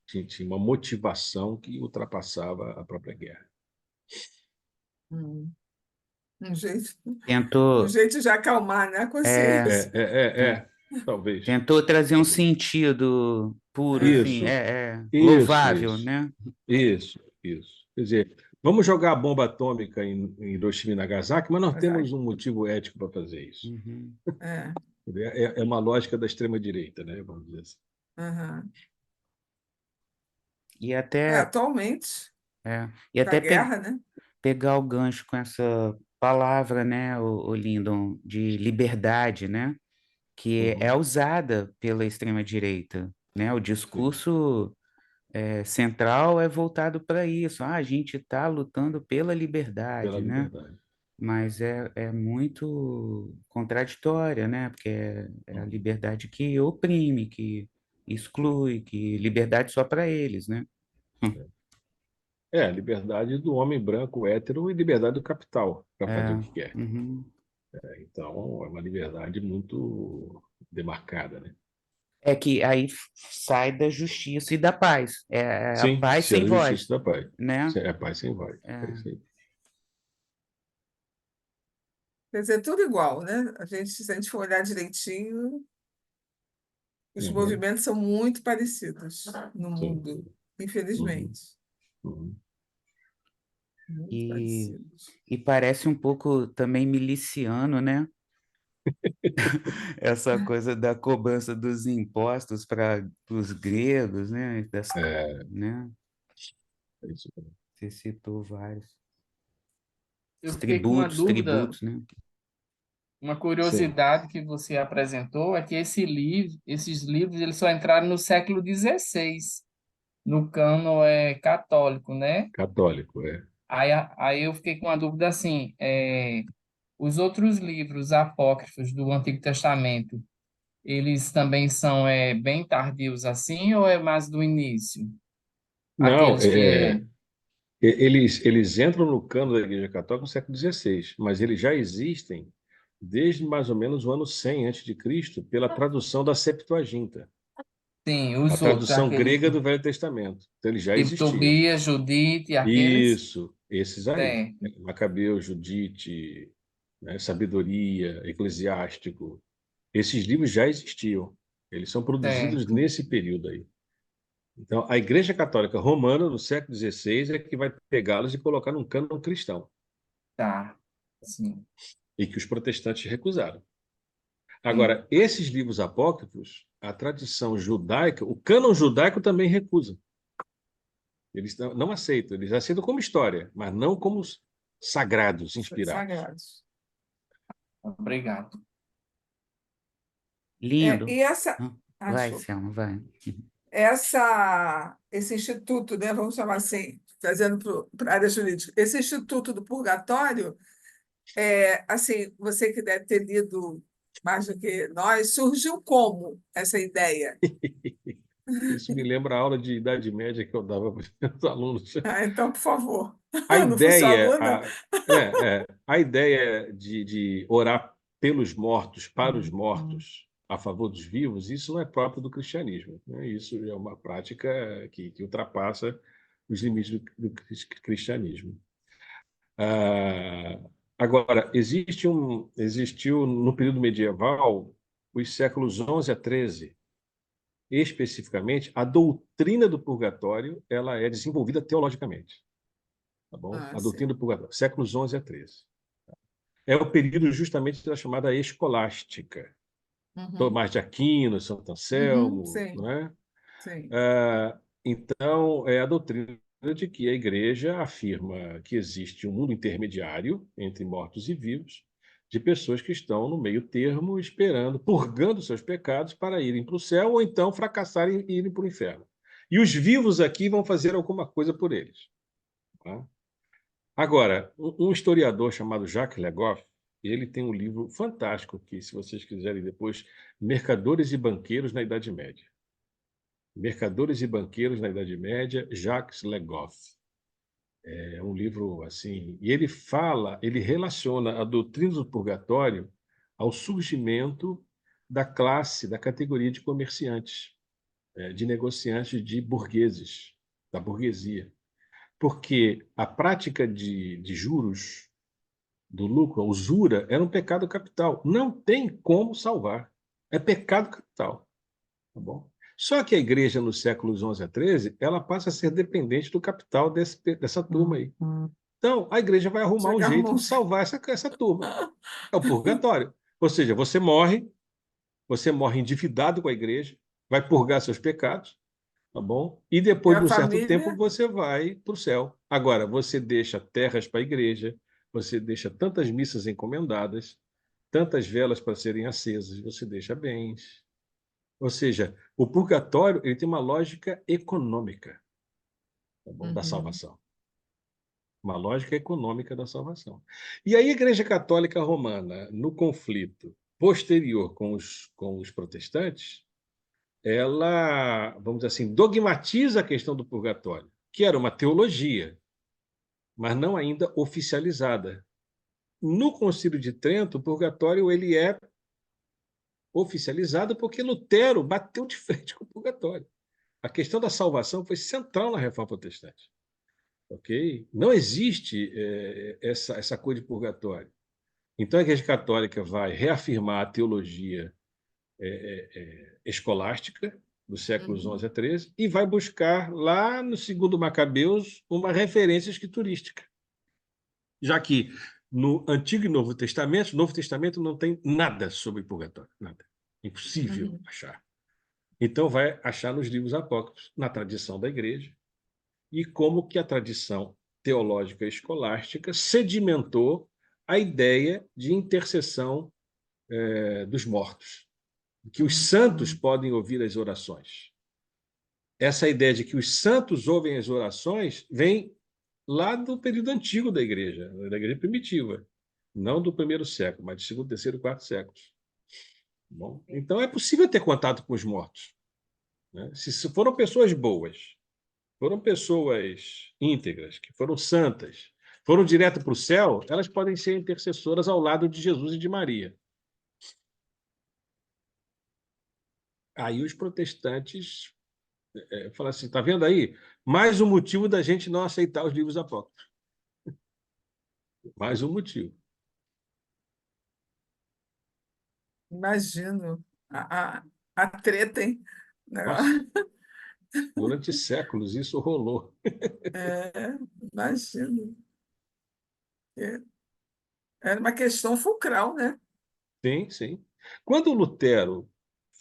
Speaker 1: A gente tinha uma motivação que ultrapassava a própria guerra.
Speaker 3: Hum. Um jeito, um
Speaker 2: Tentou,
Speaker 3: jeito de acalmar, né, a
Speaker 2: é,
Speaker 3: consciência.
Speaker 2: ten-
Speaker 1: Talvez.
Speaker 2: tentou trazer um sentido puro,
Speaker 3: É,
Speaker 2: assim,
Speaker 1: Isso, isso,
Speaker 2: louvável,
Speaker 1: isso,
Speaker 2: né?
Speaker 1: isso, isso. Quer dizer, vamos jogar a bomba atômica em Hiroshima e Nagasaki, mas nós
Speaker 3: Kawasaki.
Speaker 1: temos um motivo ético para fazer isso.
Speaker 2: Uhum.
Speaker 3: É,
Speaker 1: É uma lógica da extrema-direita, né? Vamos dizer assim.
Speaker 3: aham.
Speaker 2: E
Speaker 3: É,
Speaker 2: até,
Speaker 3: atualmente,
Speaker 2: e
Speaker 3: com a
Speaker 2: até
Speaker 3: guerra, né?
Speaker 2: pegar o gancho com essa palavra, né, o Lyndon, de liberdade, né, que é
Speaker 1: Uhum.
Speaker 2: usada pela extrema-direita, né? O
Speaker 1: Sim,
Speaker 2: discurso central é voltado para isso. Ah, a gente está lutando pela
Speaker 1: pela
Speaker 2: liberdade, né?
Speaker 1: liberdade.
Speaker 2: Mas é muito contraditória, né? Porque é a
Speaker 1: Uhum.
Speaker 2: liberdade que oprime, que exclui, que liberdade só para eles, né?
Speaker 1: É, liberdade do homem branco hétero e liberdade do capital para fazer o
Speaker 2: É,
Speaker 1: que quer.
Speaker 2: uhum.
Speaker 1: Então, é uma liberdade muito demarcada, né?
Speaker 2: É que aí sai da justiça e da paz. É a
Speaker 1: Sim,
Speaker 2: paz
Speaker 1: se é
Speaker 2: sem
Speaker 1: da
Speaker 2: voz,
Speaker 1: justiça da paz.
Speaker 2: né?
Speaker 1: É paz sem voz. É
Speaker 2: É,
Speaker 1: isso aí.
Speaker 3: Quer dizer, tudo igual, né? Se a gente for olhar direitinho, os
Speaker 1: Uhum.
Speaker 3: movimentos são muito parecidos no
Speaker 1: Sim.
Speaker 3: mundo,
Speaker 1: Uhum.
Speaker 3: infelizmente.
Speaker 1: Uhum.
Speaker 3: Muito
Speaker 2: e,
Speaker 3: parecidos.
Speaker 2: e parece um pouco também miliciano, né? Essa coisa da cobrança dos impostos para os gregos, né?
Speaker 1: É,
Speaker 2: Né?
Speaker 1: é isso mesmo.
Speaker 2: Você citou vários.
Speaker 4: Eu
Speaker 2: Os
Speaker 4: fiquei com uma dúvida,
Speaker 2: tributos, né?
Speaker 4: uma
Speaker 1: Sim,
Speaker 4: curiosidade que você apresentou é que esses livros eles só entraram no século XVI, no cano católico, né?
Speaker 1: católico, é.
Speaker 4: Aí eu fiquei com uma dúvida assim, os outros livros apócrifos do Antigo Testamento, eles também são bem tardios assim ou é mais do início?
Speaker 1: Não,
Speaker 4: Aqueles que
Speaker 1: eles entram no cano da Igreja Católica no século XVI, mas eles já existem desde mais ou menos o ano 100 antes de Cristo, pela tradução da Septuaginta,
Speaker 4: sim,
Speaker 1: a
Speaker 4: os outros,
Speaker 1: tradução
Speaker 4: aqueles
Speaker 1: grega do Velho Testamento. Então, eles já
Speaker 4: tipo
Speaker 1: existiam.
Speaker 4: Tobias, Judite, aqueles,
Speaker 1: Isso, esses aí.
Speaker 4: certo,
Speaker 1: Macabeu, Judite, né, Sabedoria, Eclesiástico. Esses livros já existiam. Eles são produzidos
Speaker 4: certo,
Speaker 1: nesse período aí. Então, a Igreja Católica Romana, no século XVI, é que vai pegá-los e colocar num cânon cristão,
Speaker 4: tá, sim,
Speaker 1: e que os protestantes recusaram.
Speaker 4: sim.
Speaker 1: Agora, esses livros apócrifos, a tradição judaica, o cânon judaico também recusa. Eles não aceitam, eles aceitam como história, mas não como sagrados, inspirados.
Speaker 3: Sagrados.
Speaker 4: Obrigado.
Speaker 2: Lindo.
Speaker 3: E essa,
Speaker 2: Vai,
Speaker 3: acho,
Speaker 2: Selma, vai.
Speaker 3: esse instituto, né, vamos chamar assim, trazendo para a área jurídica, esse instituto do purgatório, assim, você que deve ter lido mais do que nós, surgiu como essa ideia?
Speaker 1: Isso me lembra a aula de Idade Média que eu dava para os alunos.
Speaker 3: Ah, então, por favor,
Speaker 1: A
Speaker 3: não fui sua
Speaker 1: ideia,
Speaker 3: aluna?
Speaker 1: a ideia de orar pelos mortos, para os
Speaker 3: Hum.
Speaker 1: mortos, a favor dos vivos, isso não é próprio do cristianismo, né? Isso é uma prática que ultrapassa os limites do cristianismo. Ah, agora, existiu no período medieval, os séculos 11 a 13, especificamente, a doutrina do purgatório ela é desenvolvida teologicamente, tá bom?
Speaker 3: Ah,
Speaker 1: A
Speaker 3: sim.
Speaker 1: doutrina do purgatório, séculos 11 a 13. É o período justamente da chamada escolástica.
Speaker 3: Uhum.
Speaker 1: Tomás de Aquino, Santo
Speaker 3: Uhum,
Speaker 1: Anselmo,
Speaker 3: sim,
Speaker 1: não é?
Speaker 3: sim.
Speaker 1: Então, é a doutrina de que a Igreja afirma que existe um mundo intermediário entre mortos e vivos, de pessoas que estão no meio termo, esperando, purgando seus pecados para irem para o céu ou então fracassarem e irem para o inferno. E os vivos aqui vão fazer alguma coisa por eles. Tá? Agora, um historiador chamado Jacques Legoff, ele tem um livro fantástico que, se vocês quiserem depois, Mercadores e Banqueiros na Idade Média. Mercadores e Banqueiros na Idade Média, Jacques Legoff. É um livro assim, e ele relaciona a doutrina do purgatório ao surgimento da classe, da categoria de comerciantes, de negociantes, de burgueses, da burguesia. Porque a prática de juros, do lucro, a usura, era um pecado capital. Não tem como salvar. É pecado capital. Tá bom? Só que a igreja, nos séculos 11 a 13, ela passa a ser dependente do capital dessa turma aí. Então, a igreja vai arrumar um
Speaker 3: Chega a
Speaker 1: jeito de salvar essa turma. É o purgatório. Ou seja, você morre endividado com a igreja, vai purgar seus pecados, tá bom? E
Speaker 3: E
Speaker 1: depois
Speaker 3: a
Speaker 1: de um certo tempo
Speaker 3: família,
Speaker 1: você vai para o céu. Agora, você deixa terras para a igreja, você deixa tantas missas encomendadas, tantas velas para serem acesas, você deixa bens. Ou seja, o purgatório ele tem uma lógica econômica, tá bom? Da
Speaker 3: uhum,
Speaker 1: salvação. Uma lógica econômica da salvação. E a Igreja Católica Romana, no conflito posterior com os protestantes, ela, vamos dizer assim, dogmatiza a questão do purgatório, que era uma teologia, mas não ainda oficializada. No Concílio de Trento, o purgatório ele é oficializado porque Lutero bateu de frente com o purgatório. A questão da salvação foi central na Reforma Protestante. Ok? Não existe essa coisa de purgatório. Então, a Igreja Católica vai reafirmar a teologia escolástica dos séculos
Speaker 3: uhum.
Speaker 1: 11 a 13 e vai buscar, lá no segundo Macabeus, uma referência escriturística. Já que no Antigo e Novo Testamento, o Novo Testamento não tem nada sobre purgatório, nada. Impossível
Speaker 3: Uhum.
Speaker 1: achar. Então, vai achar nos livros apócrifos, na tradição da Igreja, e como que a tradição teológica escolástica sedimentou a ideia de intercessão dos mortos, que os santos podem ouvir as orações. Essa ideia de que os santos ouvem as orações vem lá do período antigo da igreja primitiva, não do primeiro século, mas do segundo, terceiro, quarto séculos. Bom, então é possível ter contato com os mortos, né? Se foram pessoas boas, foram pessoas íntegras, que foram santas, foram direto para o céu, elas podem ser intercessoras ao lado de Jesus e de Maria. Aí os protestantes falam assim, está vendo aí? Mais um motivo da gente não aceitar os livros apócrifos. Mais um motivo.
Speaker 3: Imagino a treta, hein?
Speaker 1: Nossa, durante séculos isso rolou.
Speaker 3: É, imagino. É, era uma questão fulcral, né?
Speaker 1: Sim, sim. Quando o Lutero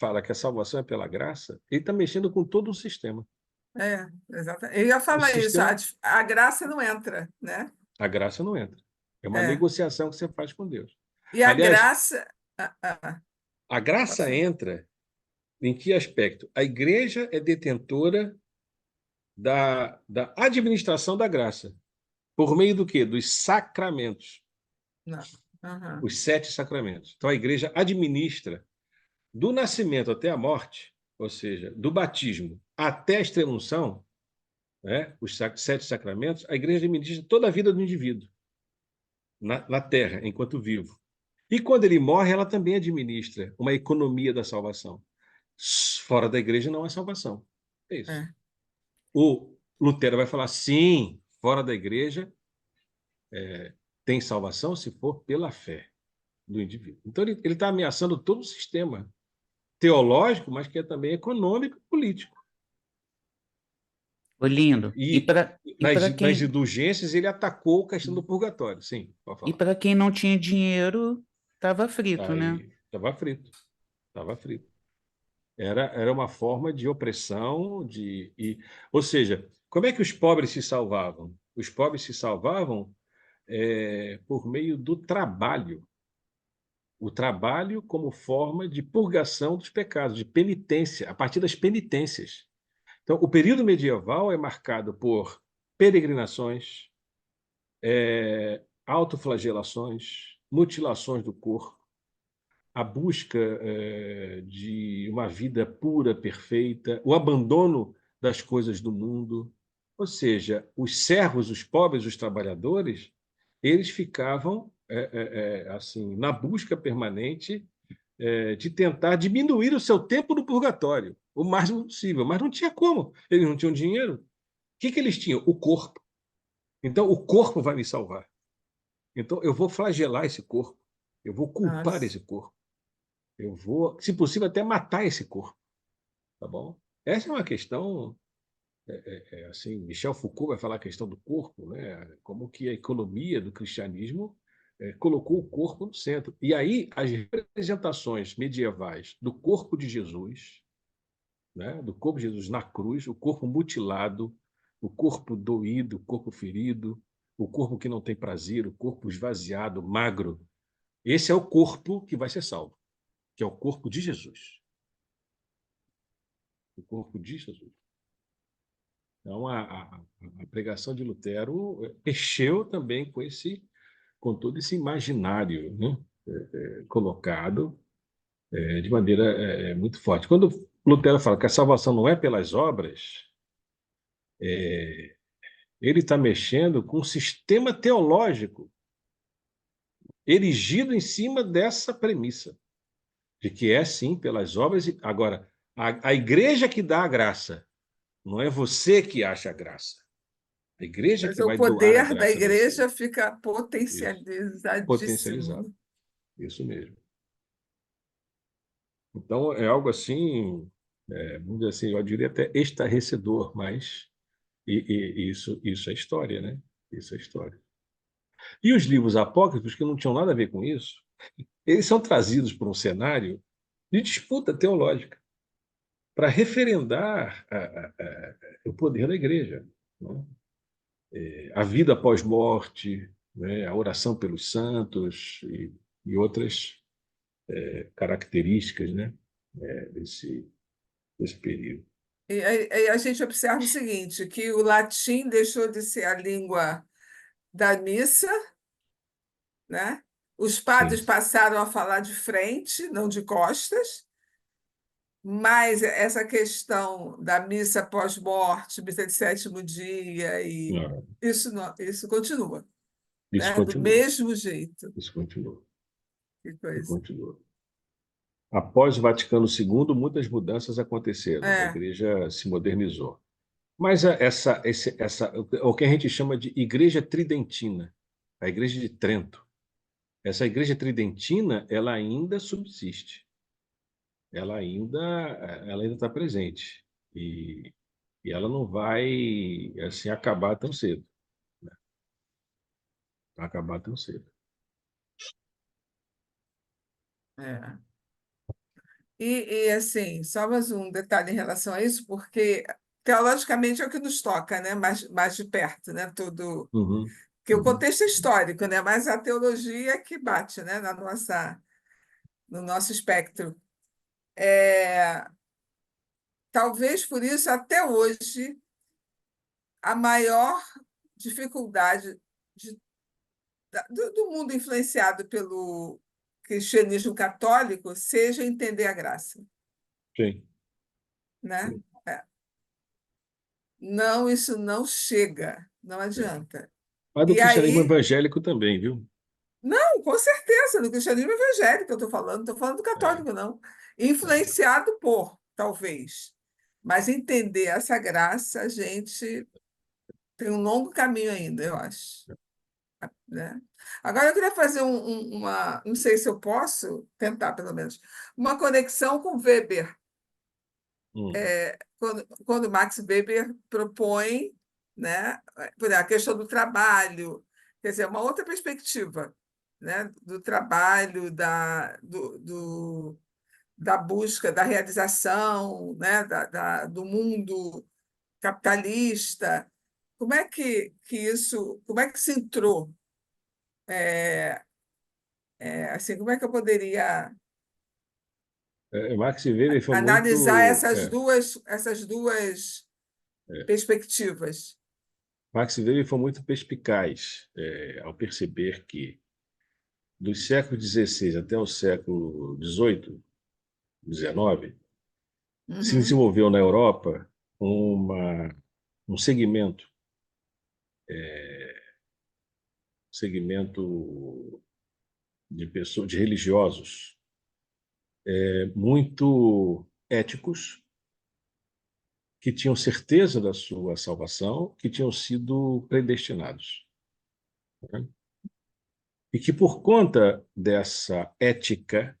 Speaker 1: fala que a salvação é pela graça, ele está mexendo com todo o sistema.
Speaker 3: É, exatamente. Eu ia
Speaker 1: O
Speaker 3: falar isso,
Speaker 1: sistema,
Speaker 3: a graça não entra, né?
Speaker 1: a graça não entra. É uma
Speaker 3: É.
Speaker 1: negociação que você faz com Deus.
Speaker 3: E a
Speaker 1: Aliás,
Speaker 3: graça.
Speaker 1: a
Speaker 3: Pode
Speaker 1: graça
Speaker 3: falar.
Speaker 1: entra em que aspecto? A igreja é detentora da administração da graça. Por meio do quê? Dos sacramentos,
Speaker 3: Não. Aham.
Speaker 1: os 7 sacramentos. Então, a igreja administra do nascimento até a morte, ou seja, do batismo até a extrema-unção, né, os 7 sacramentos, a igreja administra toda a vida do indivíduo na terra, enquanto vivo. E quando ele morre, ela também administra uma economia da salvação. Fora da igreja não há salvação. É isso.
Speaker 3: É.
Speaker 1: O Lutero vai falar, sim, fora da igreja tem salvação se for pela fé do indivíduo. Então, ele está ameaçando todo o sistema teológico, mas que é também econômico e político.
Speaker 2: Ô, lindo. E
Speaker 1: E
Speaker 2: para e para
Speaker 1: nas
Speaker 2: quem
Speaker 1: indulgências, ele atacou a questão do purgatório. Sim, pode
Speaker 2: e
Speaker 1: falar.
Speaker 2: para quem não tinha dinheiro, estava frito, né?
Speaker 1: Aí estava frito. Estava frito. Era uma forma de opressão, ou seja, como é que os pobres se salvavam? Os pobres se salvavam por meio do trabalho. O trabalho como forma de purgação dos pecados, de penitência, a partir das penitências. Então, o período medieval é marcado por peregrinações, autoflagelações, mutilações do corpo, a busca de uma vida pura, perfeita, o abandono das coisas do mundo, Ou seja, os servos, os pobres, os trabalhadores, eles ficavam assim na busca permanente de tentar diminuir o seu tempo no purgatório o máximo possível, mas não tinha como. Eles não tinham dinheiro. O que eles tinham? O corpo. Então, o corpo vai me salvar. Então, eu vou flagelar esse corpo, eu vou culpar
Speaker 3: Nossa.
Speaker 1: esse corpo, eu vou, se possível, até matar esse corpo, tá bom? Essa é uma questão, assim, Michel Foucault vai falar a questão do corpo, né? Como que a economia do cristianismo colocou o corpo no centro. E aí, as representações medievais do corpo de Jesus, né? Do corpo de Jesus na cruz, o corpo mutilado, o corpo doído, o corpo ferido, o corpo que não tem prazer, o corpo esvaziado, magro. Esse é o corpo que vai ser salvo, que é o corpo de Jesus. O corpo de Jesus. Então, a pregação de Lutero mexeu também com todo esse imaginário, né? Colocado de maneira muito forte. Quando Lutero fala que a salvação não é pelas obras, ele está mexendo com um sistema teológico erigido em cima dessa premissa, de que é sim pelas obras. Agora, a igreja que dá a graça, não é você que acha a graça. A igreja
Speaker 3: Mas
Speaker 1: que
Speaker 3: o
Speaker 1: vai doar a
Speaker 3: poder da
Speaker 1: graça a você.
Speaker 3: igreja fica
Speaker 1: Isso.
Speaker 3: potencializadíssimo,
Speaker 1: Potencializado.
Speaker 3: né?
Speaker 1: Isso mesmo. Então, é algo assim, vamos dizer assim, eu diria até estarrecedor, mas isso é história, né? Isso é história. E os livros apócrifos, que não tinham nada a ver com isso, eles são trazidos para um cenário de disputa teológica, para referendar o poder da igreja, né? A vida após morte, né? A oração pelos santos e outras características, né? Desse período.
Speaker 3: E aí a gente observa o seguinte, que o latim deixou de ser a língua da missa, né? Os padres
Speaker 1: Sim,
Speaker 3: passaram a falar de frente, não de costas, mas essa questão da missa pós-morte, missa de sétimo dia, e
Speaker 1: não,
Speaker 3: isso continua,
Speaker 1: isso
Speaker 3: né? Do
Speaker 1: continua,
Speaker 3: mesmo jeito.
Speaker 1: isso continua,
Speaker 3: Que
Speaker 1: isso
Speaker 3: coisa.
Speaker 1: continua. Após o Vaticano II, muitas mudanças aconteceram, a
Speaker 3: É,
Speaker 1: igreja se modernizou. Mas o que a gente chama de igreja tridentina, a igreja de Trento, essa igreja tridentina, ela ainda subsiste, ela ainda está presente e, e ela não vai assim acabar tão cedo, né? Vai acabar tão cedo.
Speaker 3: é. Assim, só mais um detalhe em relação a isso, porque teologicamente é o que nos toca, né? Mais de perto, né? Tudo,
Speaker 1: Uhum,
Speaker 3: porque o
Speaker 1: uhum,
Speaker 3: contexto é histórico, né? Mas a teologia é que bate, né? No nosso espectro. Talvez por isso, até hoje, a maior dificuldade de- do mundo influenciado pelo cristianismo católico seja entender a graça,
Speaker 1: sim,
Speaker 3: né?
Speaker 1: sim,
Speaker 3: É. Não, isso não chega, não
Speaker 1: é.
Speaker 3: adianta.
Speaker 1: Mas do
Speaker 3: E
Speaker 1: cristianismo
Speaker 3: aí,
Speaker 1: evangélico também, viu?
Speaker 3: não, com certeza, no cristianismo evangélico eu estou falando, não estou falando do
Speaker 1: É,
Speaker 3: católico, não.
Speaker 1: é,
Speaker 3: Influenciado por, talvez. Mas entender essa graça, a gente tem um longo caminho ainda, eu acho, né? Agora, eu queria fazer uma, não sei se eu posso, tentar pelo menos, uma conexão com Weber,
Speaker 1: hum,
Speaker 3: quando Max Weber propõe, né, por exemplo, a questão do trabalho, quer dizer, uma outra perspectiva, né, do trabalho, da busca, da realização, né, do mundo capitalista. Como é que se entrou? Assim, como é que eu poderia
Speaker 1: Max Weber foi
Speaker 3: analisar
Speaker 1: muito.
Speaker 3: essas duas
Speaker 1: É,
Speaker 3: perspectivas?
Speaker 1: Max Weber foi muito perspicaz ao perceber que, dos séculos XVI até o século XVIII, XIX, se
Speaker 3: Uhum,
Speaker 1: desenvolveu na Europa uma, um segmento segmento de pessoas, de religiosos, muito éticos, que tinham certeza da sua salvação, que tinham sido predestinados, né? E que, por conta dessa ética,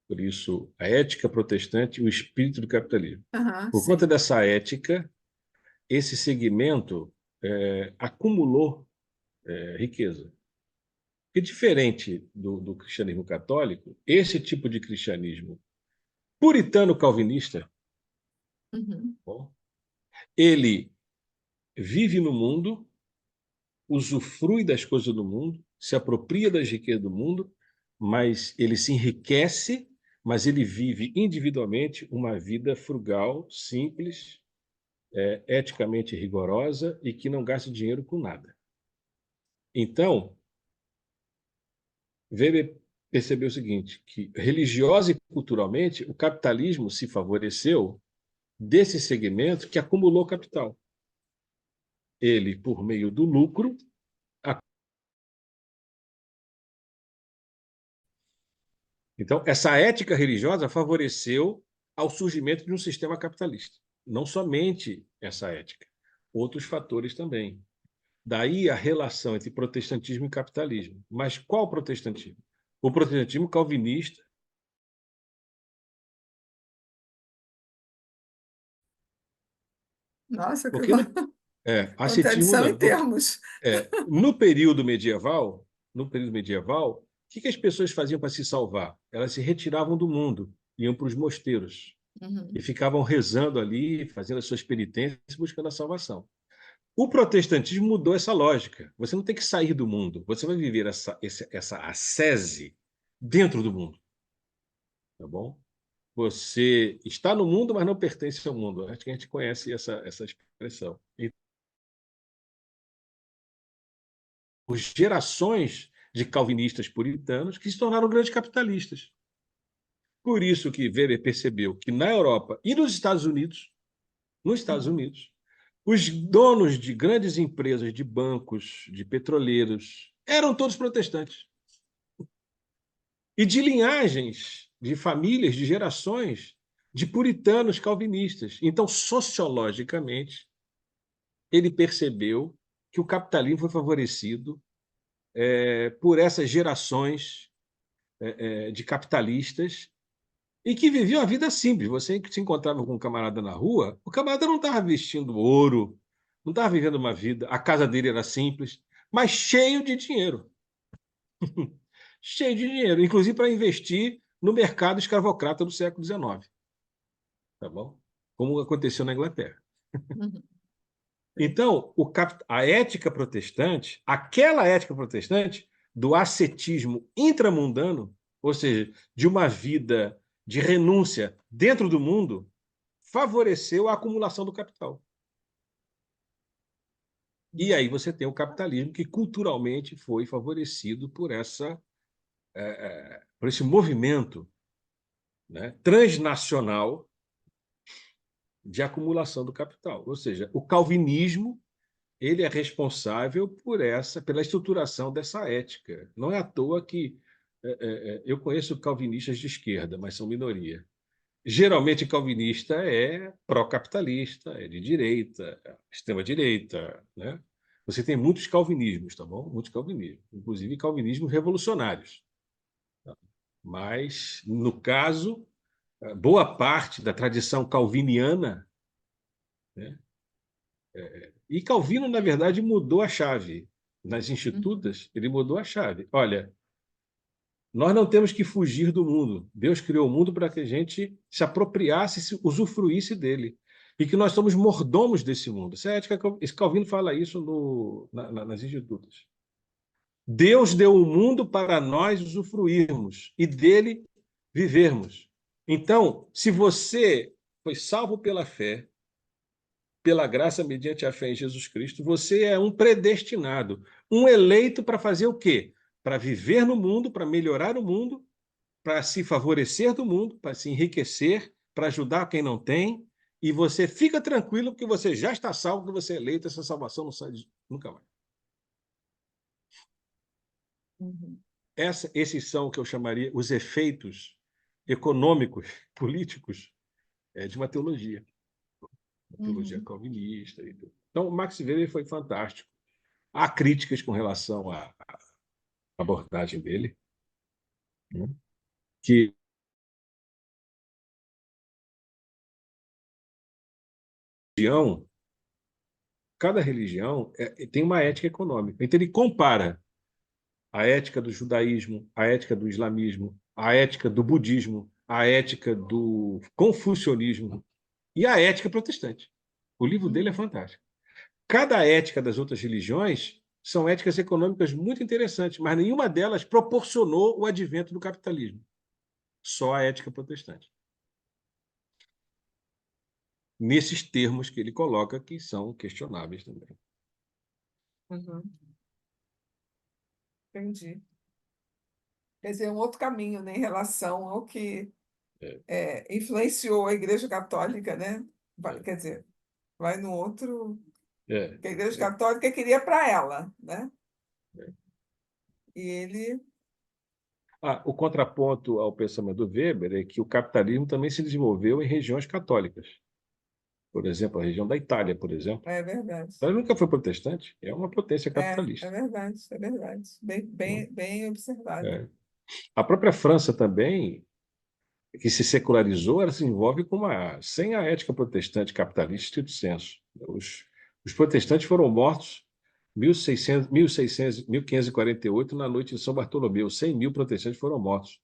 Speaker 1: por isso, a ética protestante e o espírito do capitalismo,
Speaker 3: Aham,
Speaker 1: por conta
Speaker 3: sim.
Speaker 1: dessa ética, esse segmento acumulou riqueza. Porque, diferente do cristianismo católico, esse tipo de cristianismo puritano-calvinista,
Speaker 3: Uhum.
Speaker 1: bom, ele vive no mundo, usufrui das coisas do mundo, se apropria das riquezas do mundo, mas ele se enriquece, mas ele vive individualmente uma vida frugal, simples, eticamente rigorosa e que não gasta dinheiro com nada. Então, Weber percebeu o seguinte, que religiosa e culturalmente o capitalismo se favoreceu desse segmento que acumulou capital. Ele, por meio do lucro, então, essa ética religiosa favoreceu ao surgimento de um sistema capitalista. Não somente essa ética, outros fatores também. Daí a relação entre protestantismo e capitalismo. Mas qual protestantismo? O protestantismo calvinista,
Speaker 3: Nossa, que
Speaker 1: porque ascetismo
Speaker 3: contradição em
Speaker 1: não, porque
Speaker 3: termos.
Speaker 1: no período medieval, o que as pessoas faziam para se salvar? Elas se retiravam do mundo, iam para os mosteiros e
Speaker 3: Uhum.
Speaker 1: ficavam rezando ali, fazendo as suas penitências, buscando a salvação. O protestantismo mudou essa lógica. Você não tem que sair do mundo, você vai viver essa ascese dentro do mundo, tá bom? Você está no mundo, mas não pertence ao mundo. Acho que a gente conhece essa expressão. E por gerações de calvinistas puritanos que se tornaram grandes capitalistas. Por isso que Weber percebeu que na Europa e nos Estados
Speaker 3: Uhum.
Speaker 1: Unidos, os donos de grandes empresas, de bancos, de petroleiros, eram todos protestantes. E de linhagens, de famílias, de gerações de puritanos calvinistas. Então, sociologicamente, ele percebeu que o capitalismo foi favorecido por essas gerações de capitalistas e que viviam a vida simples. Você que se encontrava com um camarada na rua, o camarada não estava vestindo ouro, não estava vivendo uma vida, a casa dele era simples, mas cheio de dinheiro. Cheio de dinheiro, inclusive para investir no mercado escravocrata do século XIX, tá bom? Como aconteceu na Inglaterra.
Speaker 3: Uhum.
Speaker 1: Então, a ética protestante, aquela ética protestante do ascetismo intramundano, ou seja, de uma vida de renúncia dentro do mundo, favoreceu a acumulação do capital. E aí você tem o capitalismo que culturalmente foi favorecido por esse movimento, né, transnacional de acumulação do capital. Ou seja, o calvinismo ele é responsável pela estruturação dessa ética. Não é à toa que eu conheço calvinistas de esquerda, mas são minoria. Geralmente, calvinista é pró-capitalista, é de direita, extrema-direita, né? Você tem muitos calvinismos, tá bom? Muitos calvinismos, inclusive calvinismos revolucionários. Tá? Mas, no caso, boa parte da tradição calviniana, né? E Calvino, na verdade, mudou a chave. Nas
Speaker 3: Uhum.
Speaker 1: institutas, ele mudou a chave. Olha, nós não temos que fugir do mundo. Deus criou o mundo para que a gente se apropriasse, usufruísse dele. E que nós somos mordomos desse mundo. Essa ética, esse Calvino fala isso nas institutas. Deus deu o mundo para nós usufruirmos e dele vivermos. Então, se você foi salvo pela fé, pela graça mediante a fé em Jesus Cristo, você é um predestinado, um eleito para fazer o quê? Para viver no mundo, para melhorar o mundo, para se favorecer do mundo, para se enriquecer, para ajudar quem não tem, e você fica tranquilo porque você já está salvo, que você é eleito, essa salvação não sai nunca mais.
Speaker 3: Uhum.
Speaker 1: Esses são o que eu chamaria os efeitos econômicos, políticos, de uma teologia
Speaker 3: Uhum.
Speaker 1: calvinista. E tudo. Então, o Max Weber foi fantástico. Há críticas com relação à abordagem dele, né? Que religião, cada religião tem uma ética econômica. Então, ele compara a ética do judaísmo, a ética do islamismo, a ética do budismo, a ética do confucionismo e a ética protestante. O livro dele é
Speaker 3: Uhum.
Speaker 1: fantástico. Cada ética das outras religiões são éticas econômicas muito interessantes, mas nenhuma delas proporcionou o advento do capitalismo. Só a ética protestante. Nesses termos que ele coloca, que são questionáveis também.
Speaker 3: Uhum. Entendi. Quer dizer, um outro caminho, né, em relação ao que
Speaker 1: É,
Speaker 3: influenciou a Igreja Católica, né?
Speaker 1: é,
Speaker 3: Quer dizer, vai no outro
Speaker 1: é,
Speaker 3: que a Igreja
Speaker 1: é,
Speaker 3: Católica queria para ela, né?
Speaker 1: é.
Speaker 3: E ele,
Speaker 1: O contraponto ao pensamento do Weber é que o capitalismo também se desenvolveu em regiões católicas. Por exemplo, a região da Itália, por exemplo.
Speaker 3: é verdade.
Speaker 1: Ela nunca foi protestante, é uma potência
Speaker 3: É
Speaker 1: capitalista.
Speaker 3: verdade, é verdade. Bem,
Speaker 1: Né?
Speaker 3: bem, bem observado.
Speaker 1: É. A própria França também, que se secularizou, ela se envolve sem a ética protestante capitalista estrito sensu. Os protestantes foram mortos em 1548, na noite de São Bartolomeu. 100.000 protestantes foram mortos.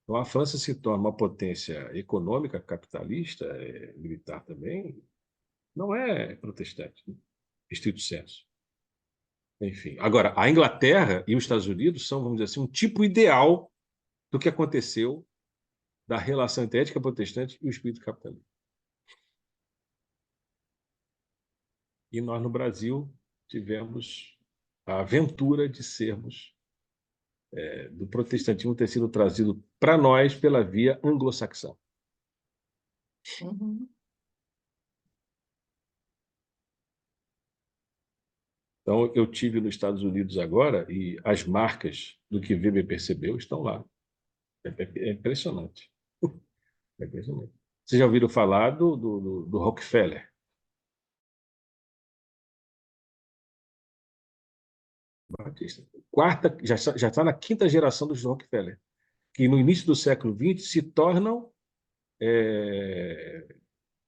Speaker 1: Então, a França se torna uma potência econômica, capitalista, militar também, não é protestante, né? Estrito sensu. Enfim. Agora, a Inglaterra e os Estados Unidos são, vamos dizer assim, um tipo ideal do que aconteceu da relação entre a ética protestante e o espírito capitalista. E nós, no Brasil, tivemos a aventura de sermos, do protestantismo ter sido trazido para nós pela via anglo-saxã.
Speaker 3: Uhum.
Speaker 1: Então, eu tive nos Estados Unidos agora e as marcas do que Weber percebeu estão lá. É impressionante. É impressionante. Vocês já ouviram falar do Rockefeller? Batista. Já está na quinta geração dos Rockefeller, que no início do século XX se tornam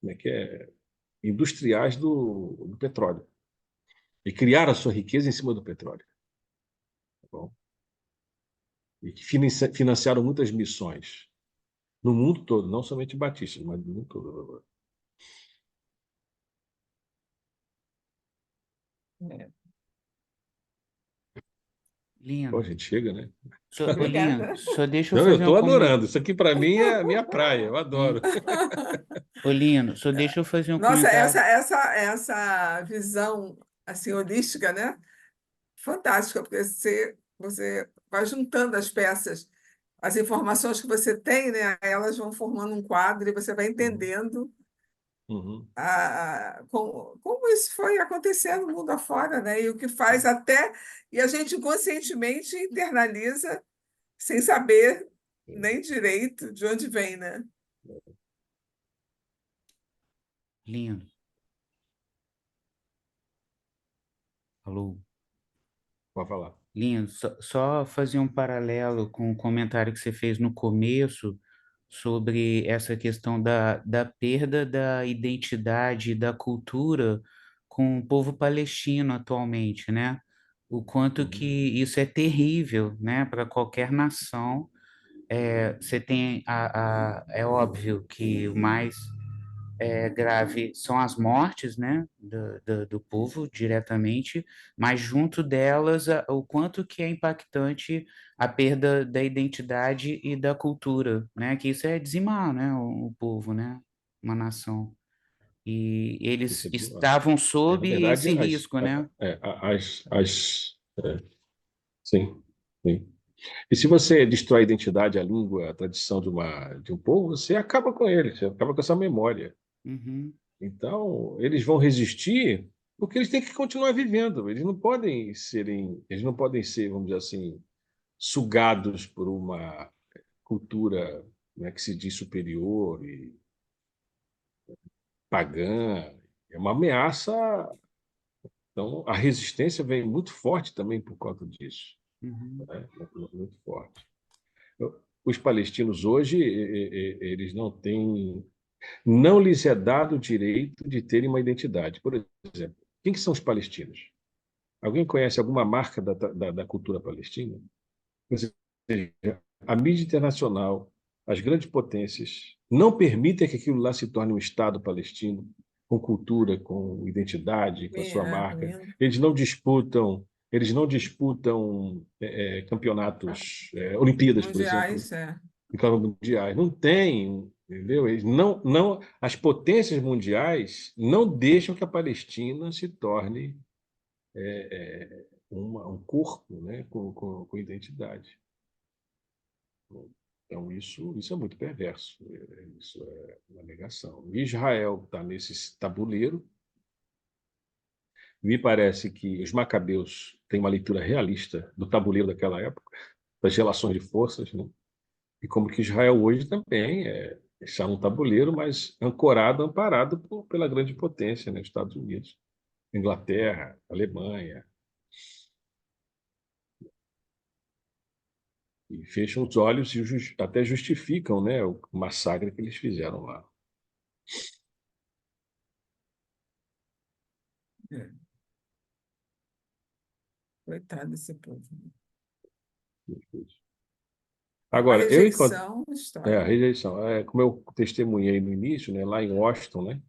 Speaker 1: como é que é? Industriais do petróleo. E criaram a sua riqueza em cima do petróleo. Tá bom? E que financiaram muitas missões no mundo todo, não somente batistas, mas no mundo todo.
Speaker 3: É.
Speaker 1: Bom, a
Speaker 2: Lindo.
Speaker 1: gente chega, né?
Speaker 2: Ô, Lindo,
Speaker 3: Obrigada.
Speaker 2: só deixa eu
Speaker 1: Não, eu
Speaker 2: fazer um
Speaker 1: estou
Speaker 2: comentário.
Speaker 1: adorando. Isso aqui, para mim, é a minha praia. Eu adoro.
Speaker 2: Ô, Lindo, só deixa eu fazer um
Speaker 3: Nossa,
Speaker 2: comentário.
Speaker 3: essa visão assim holística, né? Fantástica, porque você vai juntando as peças, as informações que você tem, né? Elas vão formando um quadro e você vai
Speaker 1: Uhum,
Speaker 3: entendendo
Speaker 1: uhum,
Speaker 3: como isso foi acontecendo no mundo afora, né? E o que faz até, e a gente conscientemente internaliza sem saber nem direito de onde vem, né?
Speaker 2: Lindo. Alô.
Speaker 1: pode falar.
Speaker 2: Lindo. Só fazer um paralelo com o comentário que você fez no começo sobre essa questão da perda da identidade e da cultura com o povo palestino atualmente, né? O quanto que
Speaker 1: Uhum,
Speaker 2: isso é terrível, né, para qualquer nação. Você tem é óbvio que o mais grave são as mortes, né, do povo diretamente, mas junto delas o quanto que é impactante a perda da identidade e da cultura, né, que isso é dizimar, né, o povo, né, uma nação. E
Speaker 1: isso
Speaker 2: eles
Speaker 1: é demais.
Speaker 2: estavam
Speaker 1: Na
Speaker 2: sob
Speaker 1: verdade,
Speaker 2: esse risco, né?
Speaker 1: sim, sim. E se você destrói a identidade, a língua, a tradição de um povo, você acaba com ele, você acaba com essa memória.
Speaker 2: Uhum,
Speaker 1: Então, eles vão resistir porque eles têm que continuar vivendo. Eles não podem ser, vamos dizer assim, sugados por uma cultura, né, que se diz superior e pagã. É uma ameaça. Então, a resistência vem muito forte também por conta disso,
Speaker 2: Uhum.
Speaker 1: né? Muito forte. Os palestinos hoje, eles não têm, não lhes é dado o direito de terem uma identidade. Por exemplo, quem que são os palestinos? Alguém conhece alguma marca da cultura palestina? Ou seja, a mídia internacional, as grandes potências, não permitem que aquilo lá se torne um Estado palestino, com cultura, com identidade, com a sua marca.
Speaker 3: Lindo.
Speaker 1: Eles não disputam campeonatos, Olimpíadas, por exemplo,
Speaker 3: Mundiais, é.
Speaker 1: em cada mundiais. Não tem, entendeu? As potências mundiais não deixam que a Palestina se torne um corpo, né, com identidade. Então, isso é muito perverso, isso é uma negação. Israel está nesse tabuleiro. Me parece que os macabeus têm uma leitura realista do tabuleiro daquela época, das relações de forças, né? E como que Israel hoje também está num tabuleiro, mas ancorado, amparado pela grande potência, né? Estados Unidos, Inglaterra, Alemanha, e fecham os olhos e até justificam, né, o massacre que eles fizeram lá.
Speaker 3: É. Coitado desse povo. É uma
Speaker 1: Agora,
Speaker 3: rejeição
Speaker 1: a
Speaker 3: histórica.
Speaker 1: rejeição, como eu testemunhei no início, né, lá em Washington, né,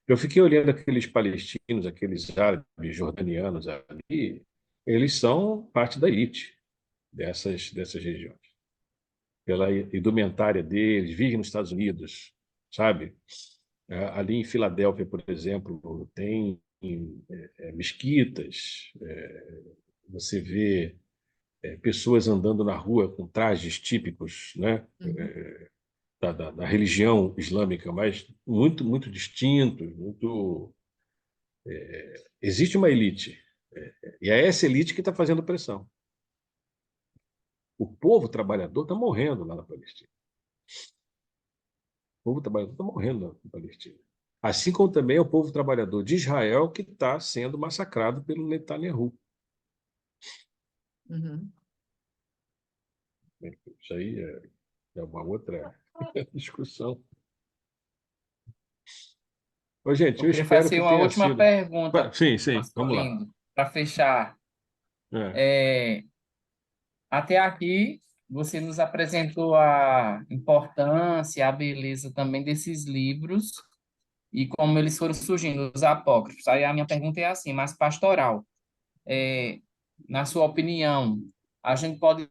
Speaker 1: eu fiquei olhando aqueles palestinos, aqueles árabes jordanianos ali, eles são parte da elite dessas regiões. Pela indumentária deles, vivem nos Estados Unidos, sabe? Ali em Filadélfia, por exemplo, tem mesquitas, você vê pessoas andando na rua com trajes típicos, né, da religião islâmica, mas muito, muito distintos, muito. Existe uma elite, e é essa elite que está fazendo pressão. O povo trabalhador está morrendo lá na Palestina. O povo trabalhador está morrendo na Palestina. Assim como também é o povo trabalhador de Israel que está sendo massacrado pelo Netanyahu.
Speaker 3: Uhum.
Speaker 1: Isso aí é uma outra discussão. Ô, gente,
Speaker 4: Eu
Speaker 1: eu
Speaker 4: queria
Speaker 1: espero
Speaker 4: fazer
Speaker 1: que
Speaker 4: uma
Speaker 1: tenha
Speaker 4: última
Speaker 1: sido.
Speaker 4: pergunta,
Speaker 1: Sim, sim,
Speaker 4: pastor
Speaker 1: vamos lá.
Speaker 4: Lindo, para fechar.
Speaker 1: É.
Speaker 4: É, até aqui, você nos apresentou a importância, a beleza também desses livros e como eles foram surgindo, os apócrifos. Aí a minha pergunta é assim, mais pastoral. É, na sua opinião, a gente pode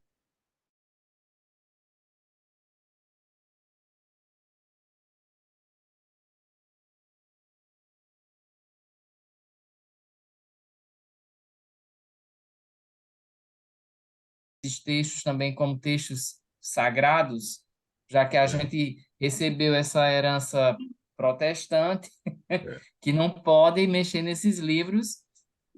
Speaker 4: esses textos também como textos sagrados, já que a
Speaker 1: É,
Speaker 4: gente recebeu essa herança protestante,
Speaker 1: é.
Speaker 4: que não pode mexer nesses livros,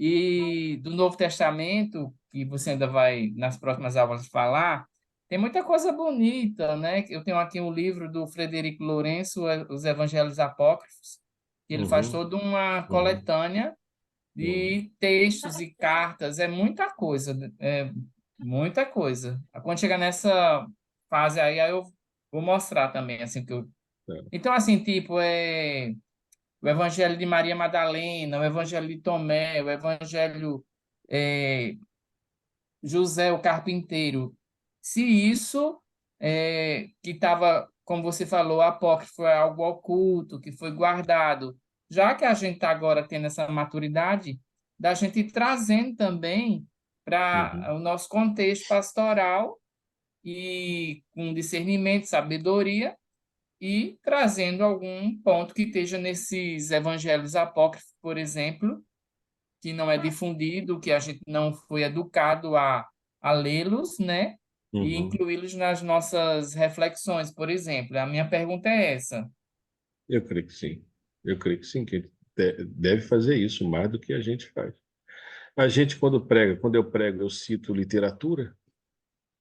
Speaker 4: e do Novo Testamento, que você ainda vai, nas próximas aulas, falar, tem muita coisa bonita, né? Eu tenho aqui um livro do Frederico Lourenço, Os Evangelhos Apócrifos, que ele faz
Speaker 1: Uhum,
Speaker 4: toda uma
Speaker 1: uhum,
Speaker 4: coletânea
Speaker 1: uhum.
Speaker 4: de textos e cartas, é muita coisa, muita coisa. Quando chegar nessa fase aí eu vou mostrar também, assim, que eu...
Speaker 1: É.
Speaker 4: Então, assim, tipo, o Evangelho de Maria Madalena, o Evangelho de Tomé, o Evangelho é, José o Carpinteiro. Se isso que estava, como você falou, apócrifo, é algo oculto, que foi guardado, já que a gente está agora tendo essa maturidade, da gente ir trazendo também para
Speaker 1: Uhum,
Speaker 4: o nosso contexto pastoral e com discernimento, sabedoria, e trazendo algum ponto que esteja nesses evangelhos apócrifos, por exemplo, que não é difundido, que a gente não foi educado a lê-los, né? E
Speaker 1: uhum.
Speaker 4: incluí-los nas nossas reflexões, por exemplo. A minha pergunta é essa.
Speaker 1: Eu creio que sim. Eu creio que sim, que ele deve fazer isso mais do que a gente faz. A gente, quando eu prego, eu cito literatura,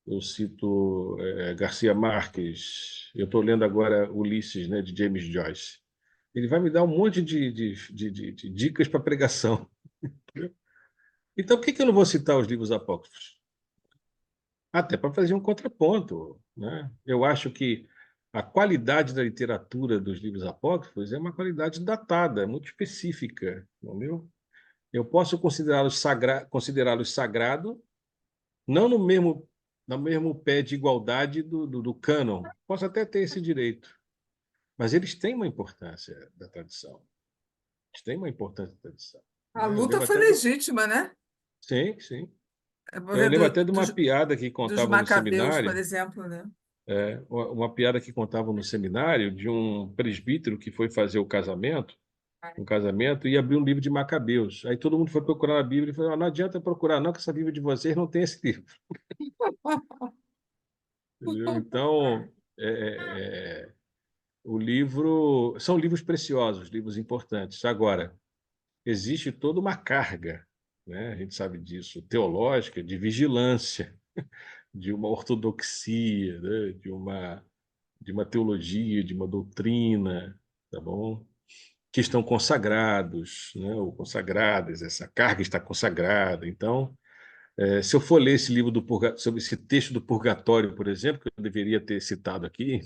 Speaker 1: eu cito Garcia Marques, eu estou lendo agora Ulisses, né, de James Joyce. Ele vai me dar um monte de dicas para pregação. Então, por que eu não vou citar os livros apócrifos? Até para fazer um contraponto, né? Eu acho que a qualidade da literatura dos livros apócrifos é uma qualidade datada, muito específica, entendeu? Eu posso considerá-los sagrado, não no mesmo pé de igualdade do cânon. Posso até ter esse direito, mas eles têm uma importância da tradição. Eles têm uma importância da tradição,
Speaker 3: A
Speaker 1: né? Eu
Speaker 3: luta
Speaker 1: lembro
Speaker 3: foi
Speaker 1: até
Speaker 3: legítima, né?
Speaker 1: Sim, sim.
Speaker 3: Vamos
Speaker 1: Eu
Speaker 3: ver
Speaker 1: lembro até de uma piada que
Speaker 3: dos
Speaker 1: contavam no
Speaker 3: Macabeus, por
Speaker 1: seminário,
Speaker 3: exemplo, né?
Speaker 1: uma piada que contavam no seminário de um presbítero que foi fazer um casamento, e abriu um livro de Macabeus. Aí todo mundo foi procurar a Bíblia e falou: "Ah, não adianta procurar, não, que essa Bíblia de vocês não tem esse livro." Entendeu? Então, o livro são livros preciosos, livros importantes. Agora, existe toda uma carga, né? A gente sabe disso, teológica, de vigilância, de uma ortodoxia, né? De uma teologia, de uma doutrina, tá bom? Que estão consagrados, né? Ou consagradas, essa carga está consagrada. Então, se eu for ler esse livro sobre esse texto do Purgatório, por exemplo, que eu deveria ter citado aqui,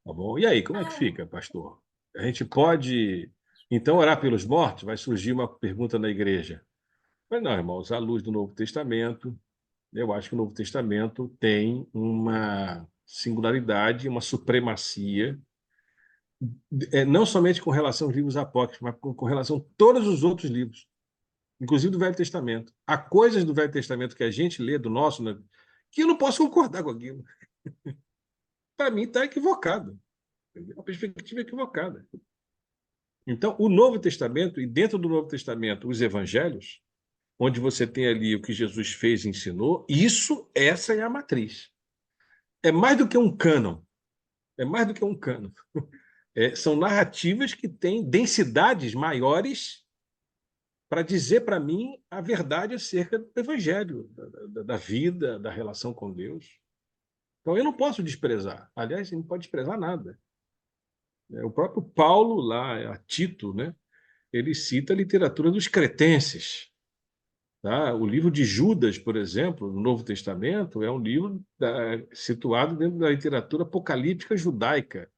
Speaker 1: tá bom? E aí, como é que fica, pastor? A gente pode, então, orar pelos mortos? Vai surgir uma pergunta na igreja. Mas não, irmãos, à luz do Novo Testamento, eu acho que o Novo Testamento tem uma singularidade, uma supremacia, não somente com relação aos livros apócrifos, mas com relação a todos os outros livros, inclusive do Velho Testamento. Há coisas do Velho Testamento que a gente lê, do nosso, né, que eu não posso concordar com aquilo. Para mim, está equivocado. Uma perspectiva equivocada. Então, o Novo Testamento, e dentro do Novo Testamento, os evangelhos, onde você tem ali o que Jesus fez e ensinou, essa é a matriz. É mais do que um cânon. É mais do que um cânon. São narrativas que têm densidades maiores para dizer para mim a verdade acerca do evangelho, da vida, da relação com Deus. Então, eu não posso desprezar. Aliás, não pode desprezar nada. O próprio Paulo, lá, a Tito, né? Ele cita a literatura dos cretenses. Tá? O livro de Judas, por exemplo, no Novo Testamento, é um livro situado dentro da literatura apocalíptica judaica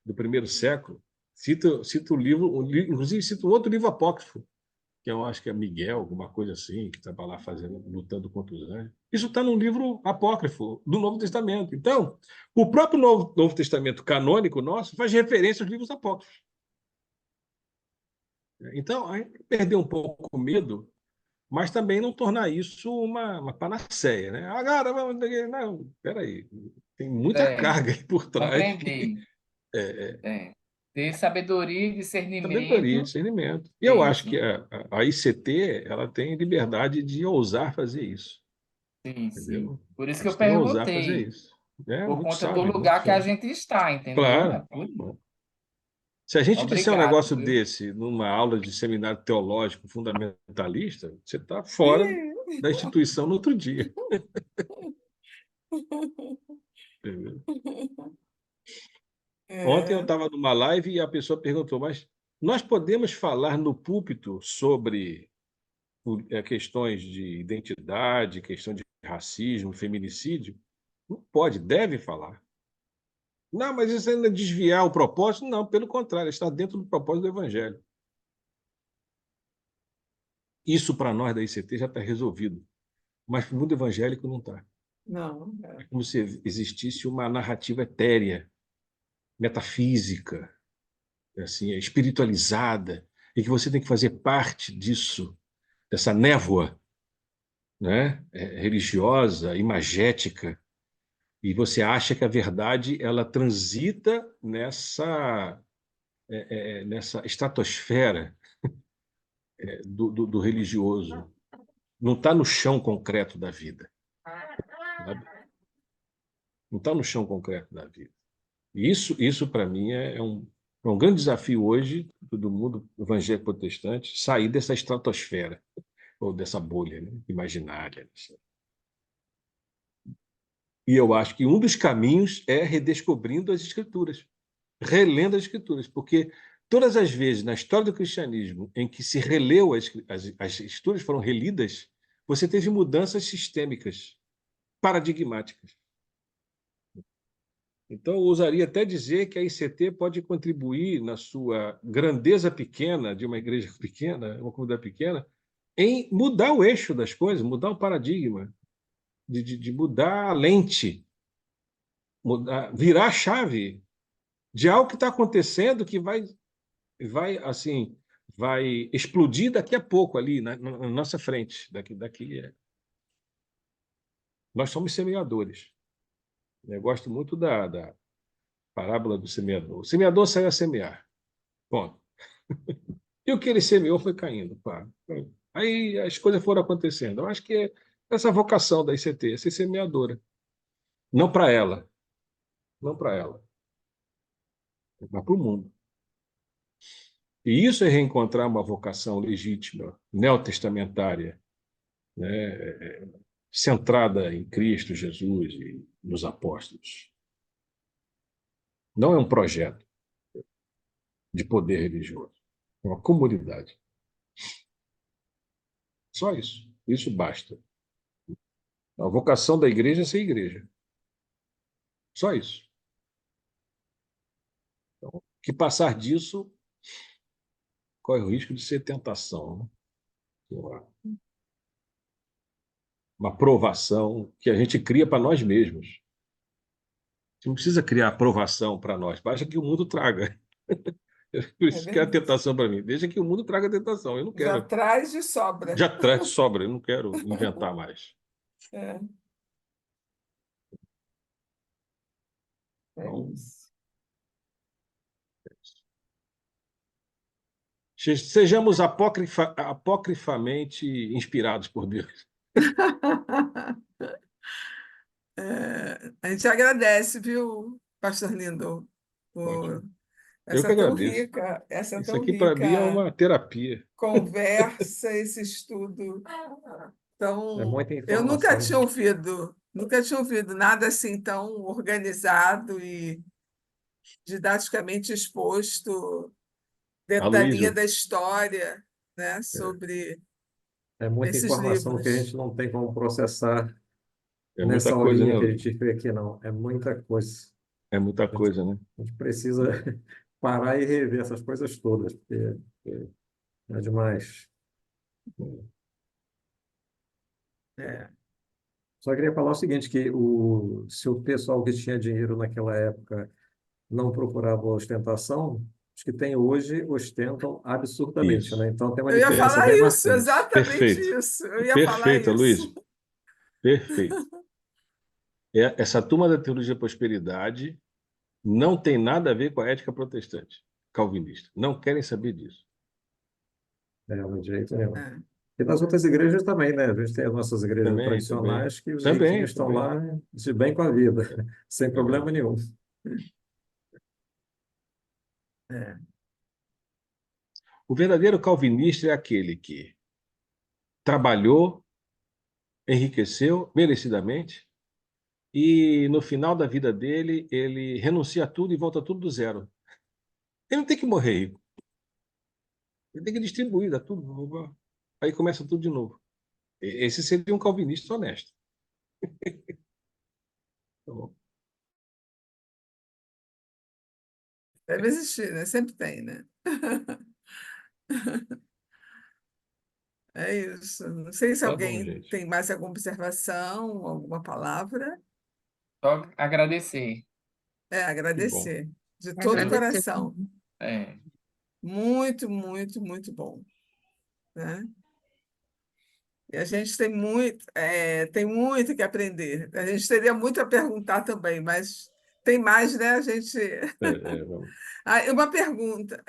Speaker 1: do primeiro século. Cita o livro, inclusive cita um outro livro apócrifo, que eu acho que é Miguel, alguma coisa assim, que estava lá lutando contra os anjos. Isso está num livro apócrifo do Novo Testamento. Então, o próprio Novo Testamento canônico nosso faz referência aos livros apócrifos. Então, a gente perdeu um pouco o medo, mas também não tornar isso uma panaceia, né? Agora, vamos... Não, espera aí, tem muita
Speaker 4: Tem,
Speaker 1: carga aí por trás.
Speaker 4: compreendi.
Speaker 1: É,
Speaker 4: Tem. Ter sabedoria e
Speaker 1: sabedoria,
Speaker 4: discernimento,
Speaker 1: discernimento. E eu
Speaker 4: sim,
Speaker 1: acho que
Speaker 4: sim,
Speaker 1: a ICT ela tem liberdade de ousar fazer isso,
Speaker 4: sim, sim.
Speaker 1: entendeu?
Speaker 4: Por isso que
Speaker 1: Eles
Speaker 4: eu
Speaker 1: têm que ousar fazer
Speaker 4: perguntei,
Speaker 1: isso. É
Speaker 4: por
Speaker 1: muito
Speaker 4: conta do
Speaker 1: sábio, muito
Speaker 4: lugar que a
Speaker 1: sábio.
Speaker 4: gente está, entendeu? É
Speaker 1: Claro.
Speaker 4: por isso.
Speaker 1: Se a gente disser um
Speaker 4: Obrigado,
Speaker 1: negócio
Speaker 4: viu?
Speaker 1: desse numa aula de seminário teológico fundamentalista, você está fora da instituição no outro dia. Entendeu? Ontem eu
Speaker 3: É.
Speaker 1: estava numa live e a pessoa perguntou: mas nós podemos falar no púlpito sobre questões de identidade, questão de racismo, feminicídio? Não pode, deve falar. Não, mas isso ainda desviar o propósito? Não, pelo contrário, está dentro do propósito do Evangelho. Isso, para nós da ICT, já está resolvido, mas para o mundo evangélico não está.
Speaker 3: Não,
Speaker 1: É como se existisse uma narrativa etérea, metafísica, assim, espiritualizada, e que você tem que fazer parte disso, dessa névoa, né, religiosa, imagética, e você acha que a verdade ela transita nessa estratosfera do religioso, não está no chão concreto da vida, sabe? Não está no chão concreto da vida. E isso para mim é um grande desafio hoje do mundo evangélico protestante, sair dessa estratosfera, ou dessa bolha, né, imaginária. E eu acho que um dos caminhos é redescobrindo as Escrituras, relendo as Escrituras, porque todas as vezes na história do cristianismo em que se releu as Escrituras foram relidas, você teve mudanças sistêmicas, paradigmáticas. Então, eu ousaria até dizer que a ICT pode contribuir na sua grandeza pequena, de uma igreja pequena, uma comunidade pequena, em mudar o eixo das coisas, mudar o paradigma, de mudar a lente, virar a chave de algo que está acontecendo que assim, vai explodir daqui a pouco ali na nossa frente. Nós somos semeadores. Eu gosto muito da parábola do semeador. O semeador saiu a semear. Ponto. E o que ele semeou foi caindo. Pá. Aí as coisas foram acontecendo. Eu acho que é essa vocação da ICT, ser semeadora. Não para ela, não para ela, mas para o mundo. E isso é reencontrar uma vocação legítima, neotestamentária, né, centrada em Cristo Jesus e nos apóstolos. Não é um projeto de poder religioso, é uma comunidade. Só isso. Isso basta. A vocação da igreja é ser igreja. Só isso. Então, que passar disso corre o risco de ser tentação, né? Uma provação que a gente cria para nós mesmos. A gente não precisa criar aprovação para nós, basta que o mundo traga. Por
Speaker 3: É
Speaker 1: isso que é a
Speaker 3: verdade.
Speaker 1: tentação para mim. Deixa que o mundo traga a tentação. Eu não
Speaker 3: Já
Speaker 1: quero.
Speaker 3: traz de sobra.
Speaker 1: Já traz sobra, eu não quero inventar mais.
Speaker 3: É, é
Speaker 1: Então,
Speaker 3: isso.
Speaker 1: sejamos apocrifamente inspirados por Deus.
Speaker 3: A gente agradece, viu, Pastor Lindo,
Speaker 1: Ótimo.
Speaker 3: por
Speaker 1: Eu que agradeço.
Speaker 3: essa
Speaker 1: Isso
Speaker 3: tão
Speaker 1: aqui, para mim, é
Speaker 3: rica
Speaker 1: uma terapia.
Speaker 3: conversa, esse estudo.
Speaker 5: É
Speaker 3: Então,
Speaker 5: muita
Speaker 3: eu
Speaker 5: informação.
Speaker 3: nunca tinha ouvido nada assim tão organizado e didaticamente exposto, detalhinha
Speaker 1: Aloysio,
Speaker 3: da história, né, sobre
Speaker 5: É muita
Speaker 3: esses
Speaker 5: informação que a gente
Speaker 3: livros.
Speaker 5: não tem como processar
Speaker 1: é muita
Speaker 5: nessa
Speaker 1: coisa, né,
Speaker 5: horinha que a
Speaker 1: Aloysio?
Speaker 5: gente vê aqui, não. É muita coisa.
Speaker 1: É muita
Speaker 5: A gente,
Speaker 1: coisa, né?
Speaker 5: a gente precisa parar e rever essas coisas todas, porque é demais.
Speaker 3: É.
Speaker 5: Só queria falar o seguinte, que se o pessoal que tinha dinheiro naquela época não procurava ostentação, os que têm hoje ostentam absurdamente,
Speaker 1: Isso.
Speaker 5: né? Então tem uma
Speaker 3: Eu ia
Speaker 5: diferença
Speaker 3: falar
Speaker 5: bem
Speaker 3: isso,
Speaker 5: marcante.
Speaker 3: exatamente
Speaker 1: Perfeito.
Speaker 3: isso. Eu ia falar
Speaker 1: Perfeito,
Speaker 3: isso.
Speaker 1: Aloysio. Perfeito. Essa turma da teologia da prosperidade não tem nada a ver com a ética protestante, calvinista. Não querem saber disso.
Speaker 5: De jeito nenhum.
Speaker 3: É.
Speaker 5: E nas outras igrejas também, né? A gente tem as nossas igrejas
Speaker 1: Também, também.
Speaker 5: tradicionais que os
Speaker 1: Também,
Speaker 5: riquinhos estão
Speaker 1: também.
Speaker 5: lá de bem com a vida, sem
Speaker 1: Também.
Speaker 5: problema nenhum.
Speaker 3: É.
Speaker 1: O verdadeiro calvinista é aquele que trabalhou, enriqueceu merecidamente e no final da vida dele ele renuncia a tudo e volta tudo do zero. Ele não tem que morrer rico. Ele tem que distribuir, dá tudo. Aí começa tudo de novo. Esse seria um calvinista honesto. Tá bom.
Speaker 3: Deve existir, né? Sempre tem, né? É isso. Não sei se
Speaker 1: Tá bom,
Speaker 3: alguém
Speaker 1: gente.
Speaker 3: tem mais alguma observação, alguma palavra.
Speaker 4: Só agradecer.
Speaker 1: Que bom.
Speaker 3: Agradecer de todo o
Speaker 6: Agradecer
Speaker 3: coração.
Speaker 6: também.
Speaker 4: É,
Speaker 3: Muito, muito, muito bom, né? E a gente tem muito que aprender. A gente teria muito a perguntar também, mas tem mais, né? A gente.
Speaker 1: Vamos.
Speaker 3: E uma pergunta.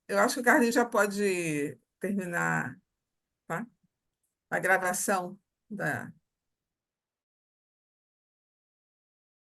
Speaker 3: Eu acho que o Carlinhos já pode terminar, tá? A gravação da.